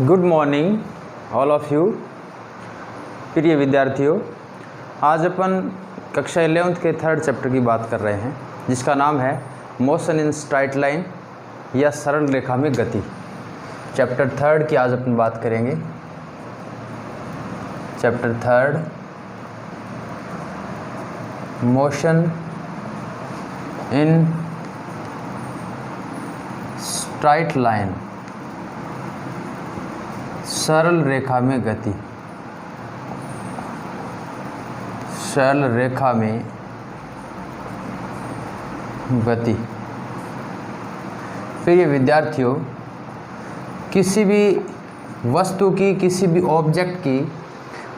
Good morning all of you. प्रिय विद्यार्थियों, आज अपन कक्षा 11th के थर्ड चैप्टर की बात कर रहे हैं, जिसका नाम है मोशन इन स्ट्राइट लाइन या सरल रेखा में गति। चैप्टर थर्ड की आज अपन बात करेंगे। Chapter third, motion in straight line, सरल रेखा में गति। सरल रेखा में गति। फिर ये विद्यार्थियों, किसी भी वस्तु की, किसी भी ऑब्जेक्ट की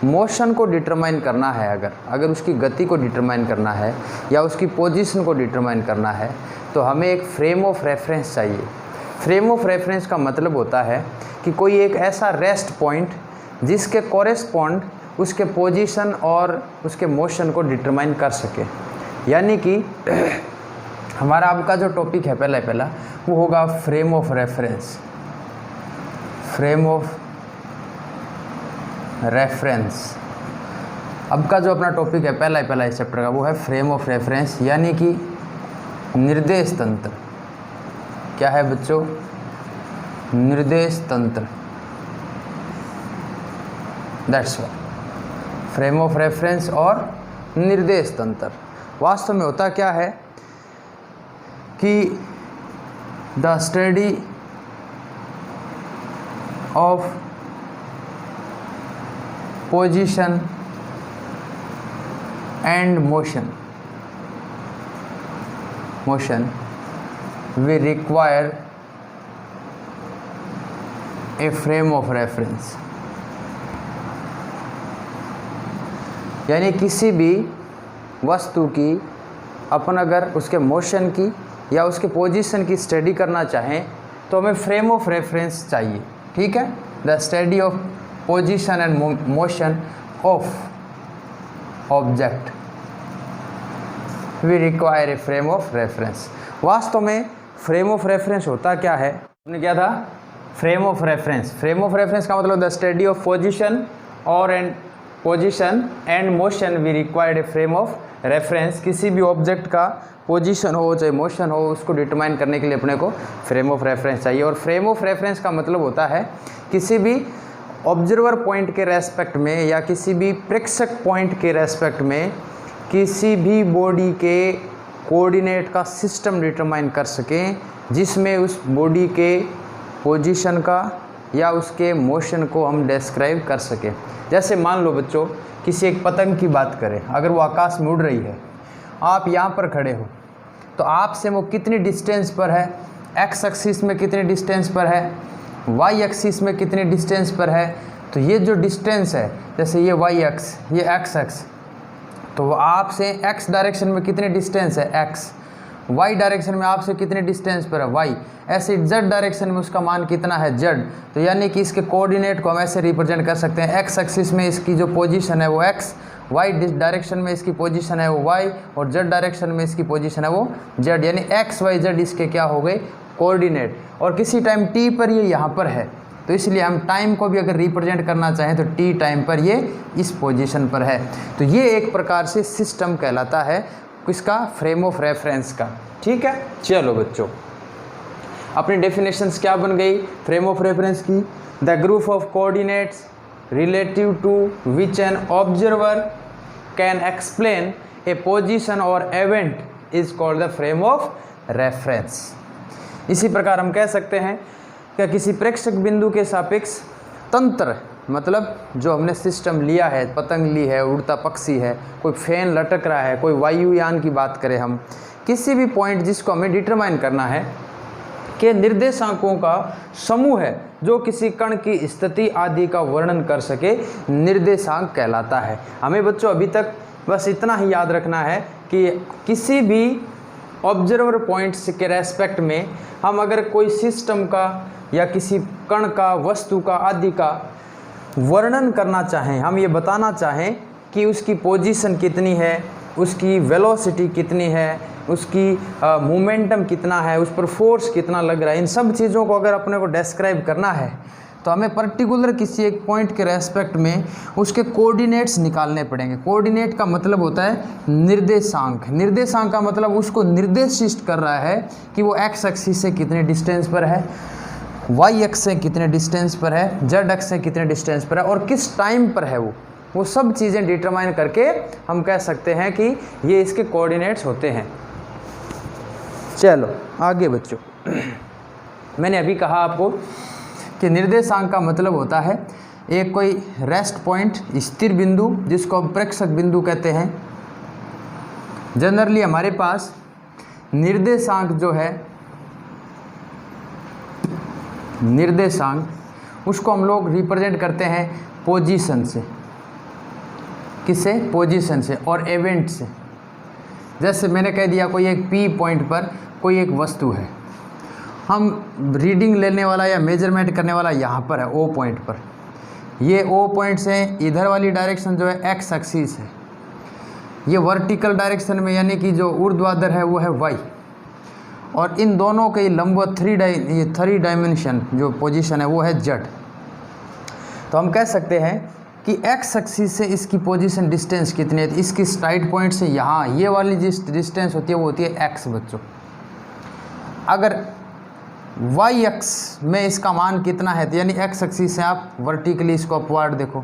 मोशन को डिटरमाइन करना है, अगर उसकी गति को डिटरमाइन करना है या उसकी पोजीशन को डिटरमाइन करना है, तो हमें एक फ्रेम ऑफ रेफरेंस चाहिए। फ्रेम ऑफ रेफरेंस का मतलब होता है कि कोई एक ऐसा रेस्ट पॉइंट जिसके कॉरेस्पॉन्ड उसके पोजीशन और उसके मोशन को डिटरमाइन कर सके। यानी कि हमारा आपका जो टॉपिक है पहला वो होगा frame of reference. Frame of reference अब का जो अपना टॉपिक है पहला इस चैप्टर का, वो है फ्रेम ऑफ रेफरेंस, यानी कि निर्देश तंत्र। क्या है बच्चों? निर्देश तंत्र। That's what frame of reference और निर्देश तंत्र। वास्तव में होता क्या है कि the study of position and motion we require a frame of reference। यानी किसी भी वस्तु की अपन अगर उसके मोशन की या उसके पोजीशन की स्टडी करना चाहें तो हमें फ्रेम ऑफ रेफरेंस चाहिए। ठीक है, the study of position and motion of object we require a frame of reference. वास्तव में फ्रेम ऑफ रेफरेंस होता क्या है? हमने क्या था? Frame of reference. Frame of reference का मतलब the study of position and motion we required a frame of reference. किसी भी ऑब्जेक्ट का पोजीशन हो चाहे मोशन हो, उसको डिटरमाइन करने के लिए अपने को फ्रेम ऑफ रेफरेंस चाहिए। और फ्रेम ऑफ रेफरेंस का मतलब होता है किसी भी ऑब्जर्वर पॉइंट के रेस्पेक्ट में या किसी भी प्रेक्षक पॉइंट के रेस्पेक्ट में किसी भी बॉडी के कोऑर्डिनेट का सिस्टम डिटरमाइन कर सकें, जिसमें उस बॉडी के पोजीशन का या उसके मोशन को हम डिस्क्राइब कर सकें। जैसे मान लो बच्चों, किसी एक पतंग की बात करें, अगर वो आकाश में उड़ रही है, आप यहाँ पर खड़े हो, तो आपसे वो कितनी डिस्टेंस पर है? एक्स एक्सिस में कितनी डिस्टेंस पर है? वाई एक्सिस में कितनी डिस्टेंस पर है? तो ये जो डिस्टेंस है, जैसे ये वाई एक्स, ये एक्स एक्स, तो आपसे x डायरेक्शन में कितनी डिस्टेंस है? x। y डायरेक्शन में आपसे कितनी डिस्टेंस पर है? y। ऐसे z डायरेक्शन में उसका मान कितना है? z। तो यानी कि इसके कोऑर्डिनेट को हम ऐसे रिप्रेजेंट कर सकते हैं, x एक्सिस में इसकी जो पोजीशन है वो x, y डायरेक्शन में इसकी पोजीशन है वो y, और z डायरेक्शन में इसकी पोजीशन है वो z। यानी x y z इसके क्या हो गए? कोऑर्डिनेट। और किसी टाइम t पर ये यहाँ पर है, तो इसलिए हम टाइम को भी अगर रिप्रेजेंट करना चाहें तो टी टाइम पर ये इस पोजीशन पर है। तो ये एक प्रकार से सिस्टम कहलाता है किसका? फ्रेम ऑफ रेफरेंस का। ठीक है, चलो बच्चों, अपनी डेफिनेशंस क्या बन गई फ्रेम ऑफ रेफरेंस की? The group of coordinates relative to which an observer can explain a position और event is called the frame of reference. इसी प्रकार हम कह सकते हैं क्या किसी प्रेक्षक बिंदु के सापेक्ष तंत्र, मतलब जो हमने सिस्टम लिया है, पतंग ली है, उड़ता पक्षी है, कोई फैन लटक रहा है, कोई वायुयान की बात करें हम, किसी भी पॉइंट जिसको हमें डिटरमाइन करना है कि निर्देशांकों का समूह है जो किसी कण की स्थिति आदि का वर्णन कर सके, निर्देशांक कहलाता है। हमें बच्चों अभी तक बस इतना ही याद रखना है कि किसी भी ऑब्जर्वर पॉइंट्स के रेस्पेक्ट में हम अगर कोई सिस्टम का या किसी कण का, वस्तु का आदि का वर्णन करना चाहें, हम ये बताना चाहें कि उसकी पोजीशन कितनी है, उसकी वेलोसिटी कितनी है, उसकी मोमेंटम कितना है, उस पर फोर्स कितना लग रहा है, इन सब चीज़ों को अगर अपने को डिस्क्राइब करना है तो हमें पर्टिकुलर किसी एक पॉइंट के रेस्पेक्ट में उसके कोऑर्डिनेट्स निकालने पड़ेंगे। कोऑर्डिनेट का मतलब होता है निर्देशांक। निर्देशांक का मतलब उसको निर्देशित कर रहा है कि वो एक्स एक्सिस से कितने डिस्टेंस पर है, वाई एक्स से कितने डिस्टेंस पर है, जेड एक्स से कितने डिस्टेंस पर है और किस टाइम पर है। वो सब चीज़ें डिटरमाइन करके हम कह सकते हैं कि ये इसके कोऑर्डिनेट्स होते हैं। चलो आगे बच्चों, मैंने अभी कहा आपको कि निर्देशांक का मतलब होता है एक कोई रेस्ट पॉइंट, स्थिर बिंदु, जिसको हम प्रेक्षक बिंदु कहते हैं। जनरली हमारे पास निर्देशांक जो है, निर्देशांक उसको हम लोग रिप्रेजेंट करते हैं पोजीशन से। किससे? पोजीशन से और इवेंट से। जैसे मैंने कह दिया कोई एक पी पॉइंट पर कोई एक वस्तु है, हम रीडिंग लेने वाला या मेजरमेंट करने वाला यहाँ पर है ओ पॉइंट पर। ये ओ पॉइंट से इधर वाली डायरेक्शन जो है एक्स एक्सिस है, ये वर्टिकल डायरेक्शन में यानी कि जो ऊर्ध्वाधर है वो है वाई, और इन दोनों के लंबवत थ्री डायमेंशन जो पोजीशन है वो है जेड। तो हम कह सकते हैं कि एक्स एक्सिस से इसकी पोजीशन डिस्टेंस कितनी है, इसकी स्ट्राइट पॉइंट से यहाँ ये वाली जिस डिस्टेंस होती है वो होती है एक्स बच्चों। अगर वाई एक्स में इसका मान कितना है, तो यानी एक्स एक्सिस से आप वर्टिकली इसको अपवार्ड देखो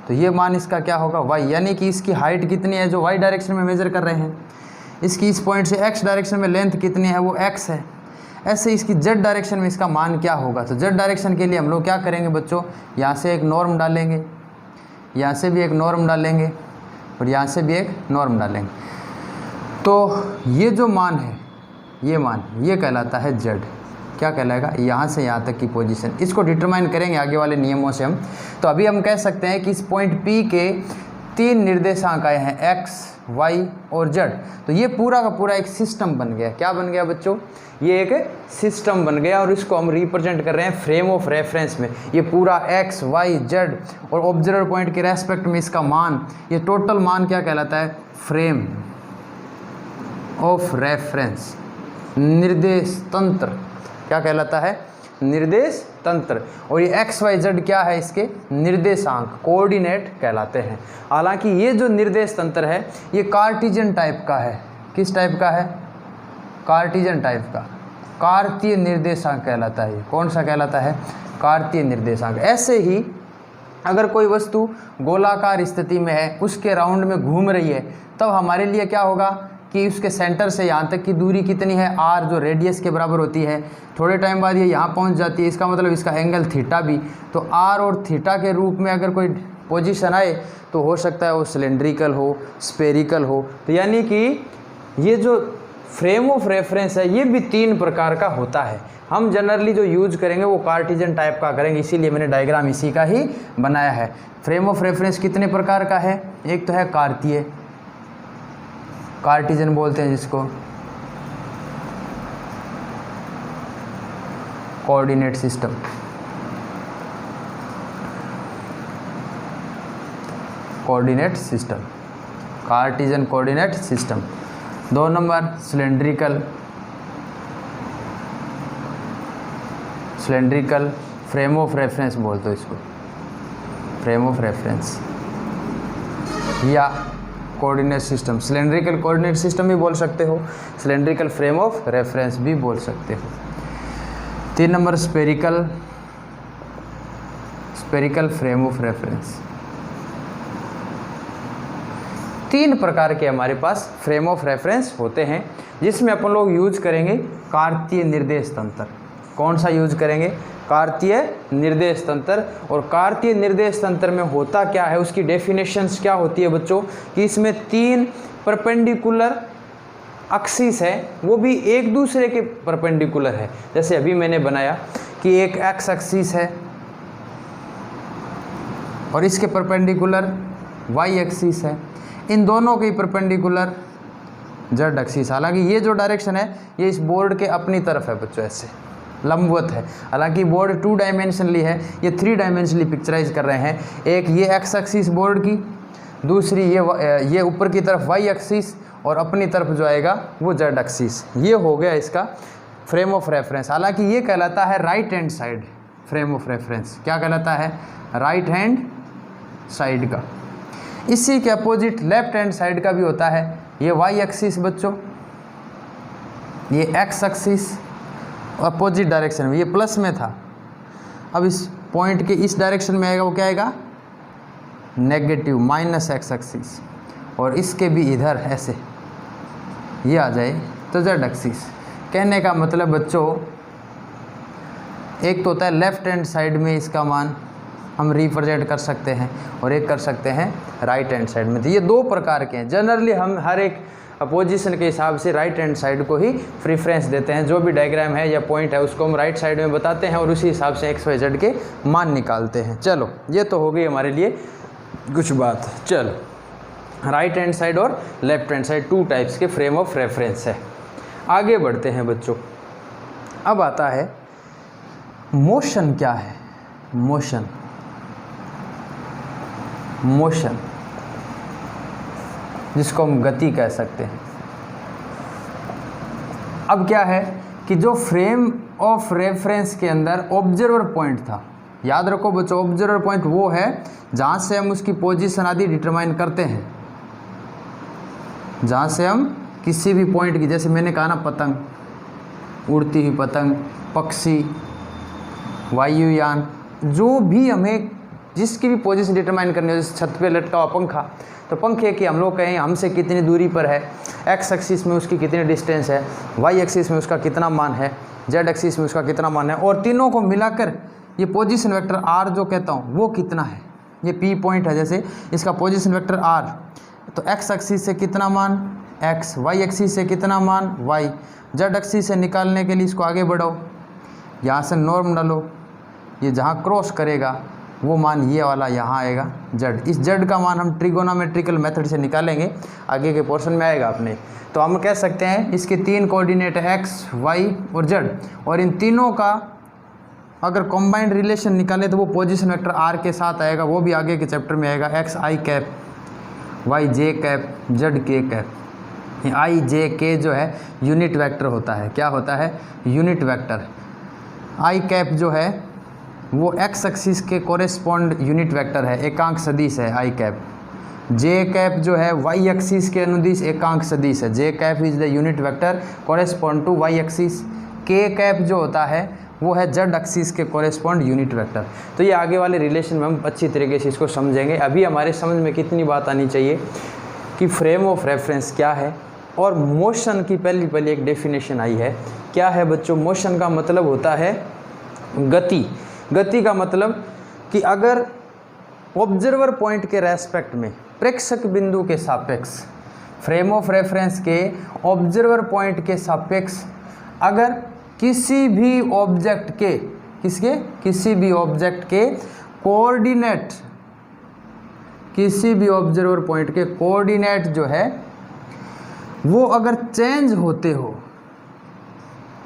तो ये मान इसका क्या होगा, वाई, यानी कि इसकी हाइट कितनी है जो वाई डायरेक्शन में मेजर कर रहे हैं, इसकी इस पॉइंट से एक्स डायरेक्शन में लेंथ कितनी है वो एक्स है। ऐसे इसकी जेड डायरेक्शन में इसका मान क्या होगा। तो जेड डायरेक्शन के लिए हम लोग क्या करेंगे बच्चों, यहाँ से एक नॉर्म डालेंगे, यहाँ से भी एक नॉर्म डालेंगे और यहाँ से भी एक नॉर्म डालेंगे। तो ये जो मान है, ये मान ये कहलाता है जेड। क्या कहलाएगा, यहाँ से यहाँ तक की पोजीशन। इसको डिटरमाइन करेंगे आगे वाले नियमों से हम। तो अभी हम कह सकते हैं कि इस पॉइंट P के 3 निर्देशांक आए हैं, एक्स, वाई और जेड। तो ये पूरा का पूरा एक सिस्टम बन गया। क्या बन गया बच्चों, ये एक सिस्टम बन गया और इसको हम रिप्रेजेंट कर रहे हैं फ्रेम ऑफ रेफरेंस में। ये पूरा एक्स, वाई, जेड और ऑब्जर्वर पॉइंट के रेस्पेक्ट में इसका मान, ये टोटल मान क्या कहलाता है, फ्रेम ऑफ रेफरेंस, निर्देश तंत्र। क्या कहलाता है, निर्देश तंत्र। और ये एक्स वाई जेड क्या है, इसके निर्देशांक, कोऑर्डिनेट कहलाते हैं। हालांकि ये जो निर्देश तंत्र है ये कार्टेशियन टाइप का है। किस टाइप का है, कार्टेशियन टाइप का, कार्तीय निर्देशांक कहलाता है। कौन सा कहलाता है, कार्तीय निर्देशांक। ऐसे ही अगर कोई वस्तु गोलाकार स्थिति में है, उसके राउंड में घूम रही है, तब हमारे लिए क्या होगा कि उसके सेंटर से यहाँ तक की दूरी कितनी है, आर, जो रेडियस के बराबर होती है। थोड़े टाइम बाद ये यहाँ पहुँच जाती है, इसका मतलब इसका एंगल थीटा भी। तो आर और थीटा के रूप में अगर कोई पोजीशन आए तो हो सकता है वो सिलेंड्रिकल हो, स्फेरिकल हो। तो यानी कि ये जो फ्रेम ऑफ रेफरेंस है ये भी 3 प्रकार का होता है। हम जनरली जो यूज करेंगे वो कार्टेशियन टाइप का करेंगे, इसीलिए मैंने डायग्राम इसी का ही बनाया है। फ्रेम ऑफ रेफरेंस कितने प्रकार का है, एक तो है कार्तीय, कार्टेशियन बोलते हैं जिसको, coordinate system, coordinate system, Cartesian coordinate system. 2 number cylindrical, cylindrical frame of reference बोलते हो इसको, फ्रेम ऑफ रेफरेंस या coordinate system. Cylindrical coordinate system भी बोल सकते हो, सिलेंड्रिकल फ्रेम ऑफ रेफरेंस भी बोल सकते हो। 3 number spherical, spherical frame of reference. 3 प्रकार के हमारे पास फ्रेम ऑफ रेफरेंस होते हैं, जिसमें अपन लोग यूज करेंगे कार्तीय निर्देश तंत्र। कौन सा यूज करेंगे, कार्तीय निर्देश तंत्र। और कार्तीय निर्देश तंत्र में होता क्या है, उसकी डेफिनेशंस क्या होती है बच्चों, कि इसमें 3 परपेंडिकुलर एक्सिस है, वो भी एक दूसरे के परपेंडिकुलर है। जैसे अभी मैंने बनाया कि एक एक्स एक्सिस है और इसके परपेंडिकुलर वाई एक्सिस है, इन दोनों के परपेंडिकुलर जेड एक्सिस। हालांकि ये जो डायरेक्शन है ये इस बोर्ड के अपनी तरफ है बच्चों, ऐसे लंबवत है। हालांकि बोर्ड 2 डायमेंशनली है, ये 3 डायमेंशनली पिक्चराइज कर रहे हैं। एक ये एक्स एक्सिस बोर्ड की, दूसरी ये ऊपर की तरफ वाई एक्सिस और अपनी तरफ जो आएगा वो जेड एक्सिस। ये हो गया इसका फ्रेम ऑफ रेफरेंस। हालांकि ये कहलाता है right hand side frame of reference क्या कहलाता है, राइट हैंड साइड का। इसी के अपोजिट लेफ्ट हैंड साइड का भी होता है, ये वाई एक्सिस बच्चों, ये एक्स एक्सिस अपोजिट डायरेक्शन में, ये प्लस में था, अब इस पॉइंट के इस डायरेक्शन में आएगा, वो क्या आएगा, नेगेटिव माइनस एक्स एक्सिस, और इसके भी इधर ऐसे ये आ जाए तो जेड एक्सिस। कहने का मतलब बच्चों, एक तो होता है लेफ्ट हैंड साइड में इसका मान हम रिप्रेजेंट कर सकते हैं, और एक कर सकते हैं राइट हैंड साइड में। तो ये दो प्रकार के हैं। जनरली हम हर एक पोजीशन के हिसाब से राइट हैंड साइड को ही प्रीफ्रेंस देते हैं। जो भी डायग्राम है या पॉइंट है उसको हम राइट साइड में बताते हैं और उसी हिसाब से एक्स वाई जेड के मान निकालते हैं। चलो ये तो हो गई हमारे लिए कुछ बात। चलो राइट हैंड साइड और लेफ्ट हैंड साइड 2 टाइप्स के फ्रेम ऑफ रेफरेंस है। आगे बढ़ते हैं बच्चों। अब आता है मोशन क्या है। मोशन, मोशन जिसको हम गति कह सकते हैं। अब क्या है कि जो फ्रेम ऑफ रेफरेंस के अंदर ऑब्जर्वर पॉइंट था, याद रखो बच्चों, ऑब्जर्वर पॉइंट वो है जहाँ से हम उसकी पोजीशन आदि डिटरमाइन करते हैं, जहाँ से हम किसी भी पॉइंट की, जैसे मैंने कहा ना, पतंग, उड़ती हुई पतंग, पक्षी, वायुयान, जो भी हमें जिसकी भी पोजीशन डिटरमाइन करनी हो, जैसे छत पे लटका हुआ पंखा, तो पंखे की हम लोग कहें हमसे कितनी दूरी पर है, एक्स एक्सिस में उसकी कितनी डिस्टेंस है, वाई एक्सिस में उसका कितना मान है, जेड एक्सिस में उसका कितना मान है, और तीनों को मिलाकर ये पोजीशन वेक्टर आर जो कहता हूँ वो कितना है। ये पी पॉइंट है, जैसे इसका पोजीशन वेक्टर आर, तो एक्स एक्सिस से कितना मान एक्स, वाई एक्सिस से कितना मान वाई, जेड एक्सिस से निकालने के लिए इसको आगे बढ़ाओ, यहाँ से नॉर्म डालो, ये जहाँ क्रॉस करेगा वो मान ये वाला यहाँ आएगा जेड। इस जेड का मान हम ट्रिगोनोमेट्रिकल मेथड से निकालेंगे, आगे के पोर्शन में आएगा अपने। तो हम कह सकते हैं इसके 3 कोऑर्डिनेट है एक्स, वाई और जेड, और इन तीनों का अगर कॉम्बाइंड रिलेशन निकाले तो वो पोजीशन वेक्टर आर के साथ आएगा, वो भी आगे के चैप्टर में आएगा। एक्स आई कैप, वाई जे कैप, जेड के कैप। आई जे के जो है यूनिट वेक्टर होता है, क्या होता है, यूनिट वेक्टर। आई कैप जो है वो एक्स एक्सिस के कोरेस्पॉन्ड यूनिट वेक्टर है, एकांक सदिश है आई कैप। जे कैप जो है वाई एक्सिस के अनुदिश एकांक सदिश है, J cap is the unit vector correspond to Y axis. K cap जो होता है वो है जेड एक्सिस के कोरेस्पॉन्ड यूनिट वेक्टर। तो ये आगे वाले रिलेशन में हम अच्छी तरीके से इसको समझेंगे। अभी हमारे समझ में कितनी बात आनी चाहिए कि फ्रेम ऑफ रेफरेंस क्या है, और मोशन की पहली एक डेफिनेशन आई है। क्या है बच्चों, मोशन का मतलब होता है गति। गति का मतलब कि अगर ऑब्जर्वर पॉइंट के रेस्पेक्ट में, प्रेक्षक बिंदु के सापेक्ष, फ्रेम ऑफ रेफरेंस के ऑब्जर्वर पॉइंट के सापेक्ष अगर किसी भी ऑब्जेक्ट के, किसी भी ऑब्जेक्ट के कोऑर्डिनेट, किसी भी ऑब्जर्वर पॉइंट के कोऑर्डिनेट जो है वो अगर चेंज होते हो,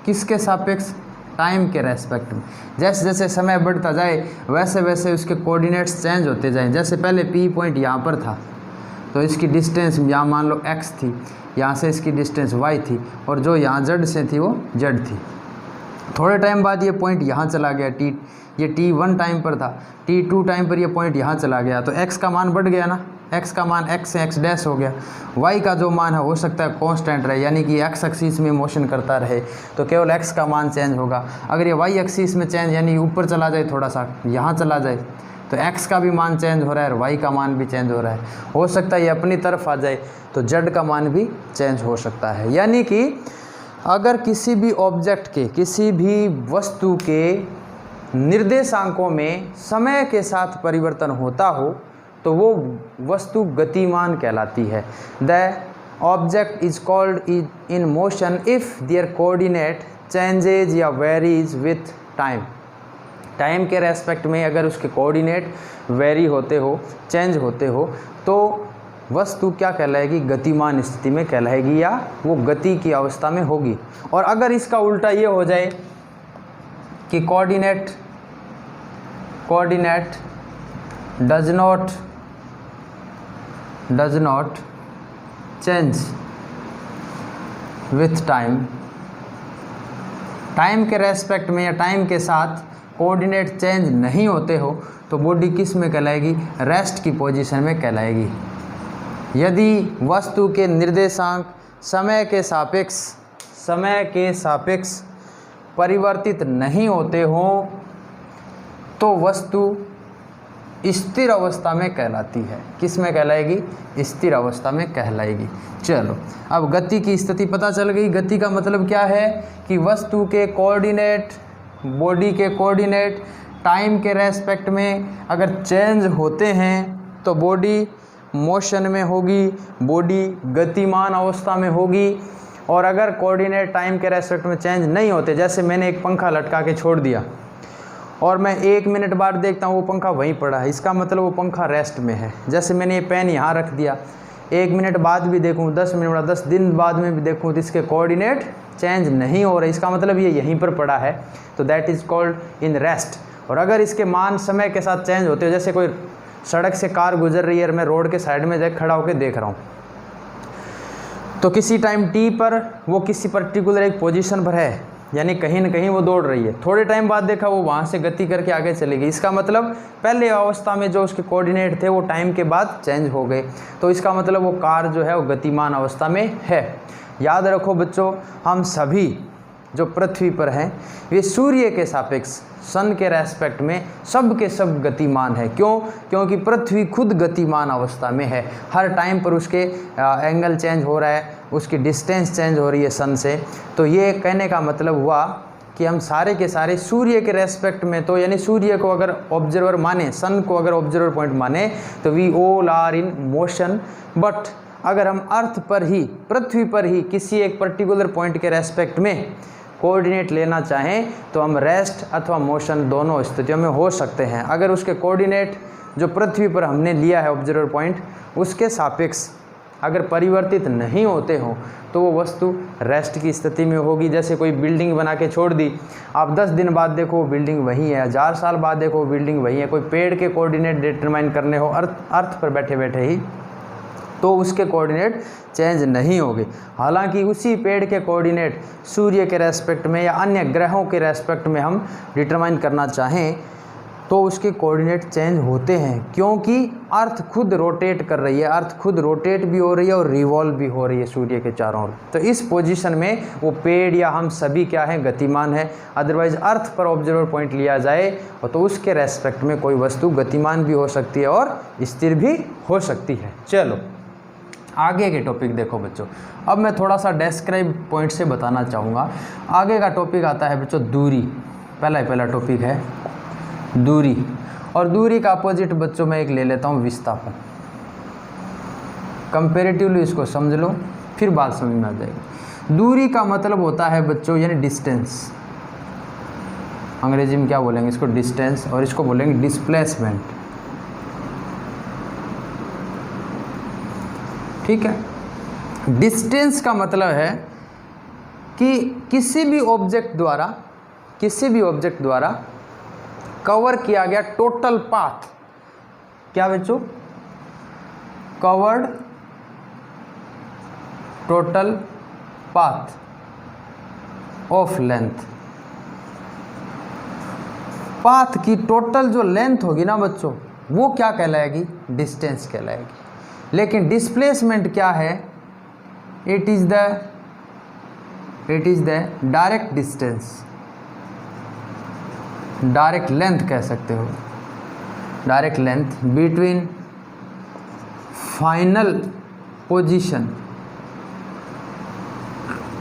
किसके सापेक्ष, टाइम के रेस्पेक्ट में। जैसे जैसे समय बढ़ता जाए वैसे वैसे उसके कोऑर्डिनेट्स चेंज होते जाएं। जैसे पहले पी पॉइंट यहाँ पर था तो इसकी डिस्टेंस यहाँ मान लो x थी, यहाँ से इसकी डिस्टेंस y थी, और जो यहाँ z से थी वो z थी। थोड़े टाइम बाद ये पॉइंट यहाँ चला गया, ये t1 टाइम पर था, t2 टाइम पर ये पॉइंट यहाँ चला गया, तो x का मान बढ़ गया ना, x का मान x से x डैश हो गया। y का जो मान है हो सकता है कांस्टेंट रहे, यानी कि x एक्सिस में मोशन करता रहे, तो केवल x का मान चेंज होगा। अगर ये y एक्सिस में चेंज, यानी ऊपर चला जाए, थोड़ा सा यहाँ चला जाए, तो x का भी मान चेंज हो रहा है और y का मान भी चेंज हो रहा है। हो सकता है ये अपनी तरफ आ जाए तो z का मान भी चेंज हो सकता है। यानी कि अगर किसी भी ऑब्जेक्ट के, किसी भी वस्तु के निर्देशांकों में समय के साथ परिवर्तन होता हो तो वो वस्तु गतिमान कहलाती है। The object is called in motion if their coordinate changes या वेरीज विथ टाइम। टाइम के रेस्पेक्ट में अगर उसके कोऑर्डिनेट वेरी होते हो, चेंज होते हो, तो वस्तु क्या कहलाएगी, गतिमान स्थिति में कहलाएगी, या वो गति की अवस्था में होगी। और अगर इसका उल्टा ये हो जाए कि coordinate does not change with time, time के रेस्पेक्ट में या टाइम के साथ कोऑर्डिनेट चेंज नहीं होते हो तो बॉडी किस में कहलाएगी, रेस्ट की पोजीशन में कहलाएगी। यदि वस्तु के निर्देशांक समय के सापेक्ष परिवर्तित नहीं होते हो तो वस्तु स्थिर अवस्था में कहलाती है। किस में कहलाएगी, स्थिर अवस्था में कहलाएगी। चलो अब गति की स्थिति पता चल गई। गति का मतलब क्या है कि वस्तु के कोऑर्डिनेट, बॉडी के कोऑर्डिनेट टाइम के रेस्पेक्ट में अगर चेंज होते हैं तो बॉडी मोशन में होगी, बॉडी गतिमान अवस्था में होगी। और अगर कोऑर्डिनेट टाइम के रेस्पेक्ट में चेंज नहीं होते, जैसे मैंने एक पंखा लटका के छोड़ दिया और मैं 1 मिनट बाद देखता हूँ वो पंखा वहीं पड़ा है, इसका मतलब वो पंखा रेस्ट में है। जैसे मैंने ये पेन यहाँ रख दिया, 1 मिनट बाद भी देखूँ, 10 मिनट बाद, 10 दिन बाद में भी देखूँ तो इसके कोऑर्डिनेट चेंज नहीं हो रहे, इसका मतलब ये यहीं पर पड़ा है, तो that is called in rest. और अगर इसके मान समय के साथ चेंज होते हो, जैसे कोई सड़क से कार गुजर रही है और मैं रोड के साइड में जाकर खड़ा होकर देख रहा हूँ, तो किसी टाइम टी पर वो किसी पर्टिकुलर एक पोजीशन पर है, यानी कहीं ना कहीं वो दौड़ रही है। थोड़े टाइम बाद देखा वो वहाँ से गति करके आगे चली गई, इसका मतलब पहले अवस्था में जो उसके कोऑर्डिनेट थे वो टाइम के बाद चेंज हो गए, तो इसका मतलब वो कार जो है वो गतिमान अवस्था में है। याद रखो बच्चों, हम सभी जो पृथ्वी पर हैं वे सूर्य के सापेक्ष, सन के रेस्पेक्ट में सब के सब गतिमान है। क्यों? क्योंकि पृथ्वी खुद गतिमान अवस्था में है, हर टाइम पर उसके एंगल चेंज हो रहा है, उसकी डिस्टेंस चेंज हो रही है सन से। तो ये कहने का मतलब हुआ कि हम सारे के सारे सूर्य के रेस्पेक्ट में, तो यानी सूर्य को अगर ऑब्जर्वर माने, सन को अगर ऑब्जर्वर पॉइंट माने तो we all are in motion. But अगर हम अर्थ पर ही, पृथ्वी पर ही किसी एक पर्टिकुलर पॉइंट के रेस्पेक्ट में कोऑर्डिनेट लेना चाहें तो हम रेस्ट अथवा मोशन दोनों स्थितियों में हो सकते हैं। अगर उसके कोऑर्डिनेट जो पृथ्वी पर हमने लिया है ऑब्जर्वर पॉइंट, उसके सापेक्ष अगर परिवर्तित नहीं होते हो तो वो वस्तु रेस्ट की स्थिति में होगी। जैसे कोई बिल्डिंग बना के छोड़ दी, आप 10 दिन बाद देखो वो बिल्डिंग वही है, 1000 साल बाद देखो वो बिल्डिंग वही है। कोई पेड़ के कोऑर्डिनेट डिटरमाइन करने हो अर्थ पर बैठे बैठे ही, तो उसके कोऑर्डिनेट चेंज नहीं होंगे। हालांकि उसी पेड़ के कोऑर्डिनेट सूर्य के रेस्पेक्ट में या अन्य ग्रहों के रेस्पेक्ट में हम डिटरमाइन करना चाहें तो उसके कोऑर्डिनेट चेंज होते हैं, क्योंकि अर्थ खुद रोटेट कर रही है, अर्थ खुद रोटेट भी हो रही है और रिवॉल्व भी हो रही है सूर्य के चारों ओर। तो इस पोजीशन में वो पेड़ या हम सभी क्या हैं, गतिमान है। अदरवाइज अर्थ पर ऑब्जर्वर पॉइंट लिया जाए तो उसके रेस्पेक्ट में कोई वस्तु गतिमान भी हो सकती है और स्थिर भी हो सकती है। चलो आगे के टॉपिक देखो बच्चों। अब मैं थोड़ा सा डिस्क्राइब पॉइंट से बताना चाहूँगा। आगे का टॉपिक आता है बच्चों दूरी। पहला टॉपिक है दूरी, और दूरी का अपोजिट बच्चों मैं एक ले लेता हूँ विस्थापन। कंपेरेटिवली इसको समझ लो, फिर बात समझ में आ जाएगी। दूरी का मतलब होता है बच्चों यानी डिस्टेंस, अंग्रेजी में क्या बोलेंगे इसको, डिस्टेंस, और इसको बोलेंगे डिस्प्लेसमेंट। ठीक है। डिस्टेंस का मतलब है कि किसी भी ऑब्जेक्ट द्वारा कवर किया गया टोटल पाथ, क्या बच्चों, covered total path of length. Path की टोटल जो लेंथ होगी ना बच्चों, वो क्या कहलाएगी, डिस्टेंस कहलाएगी। लेकिन डिस्प्लेसमेंट क्या है, it is the direct distance, direct length कह सकते हो, direct length between final position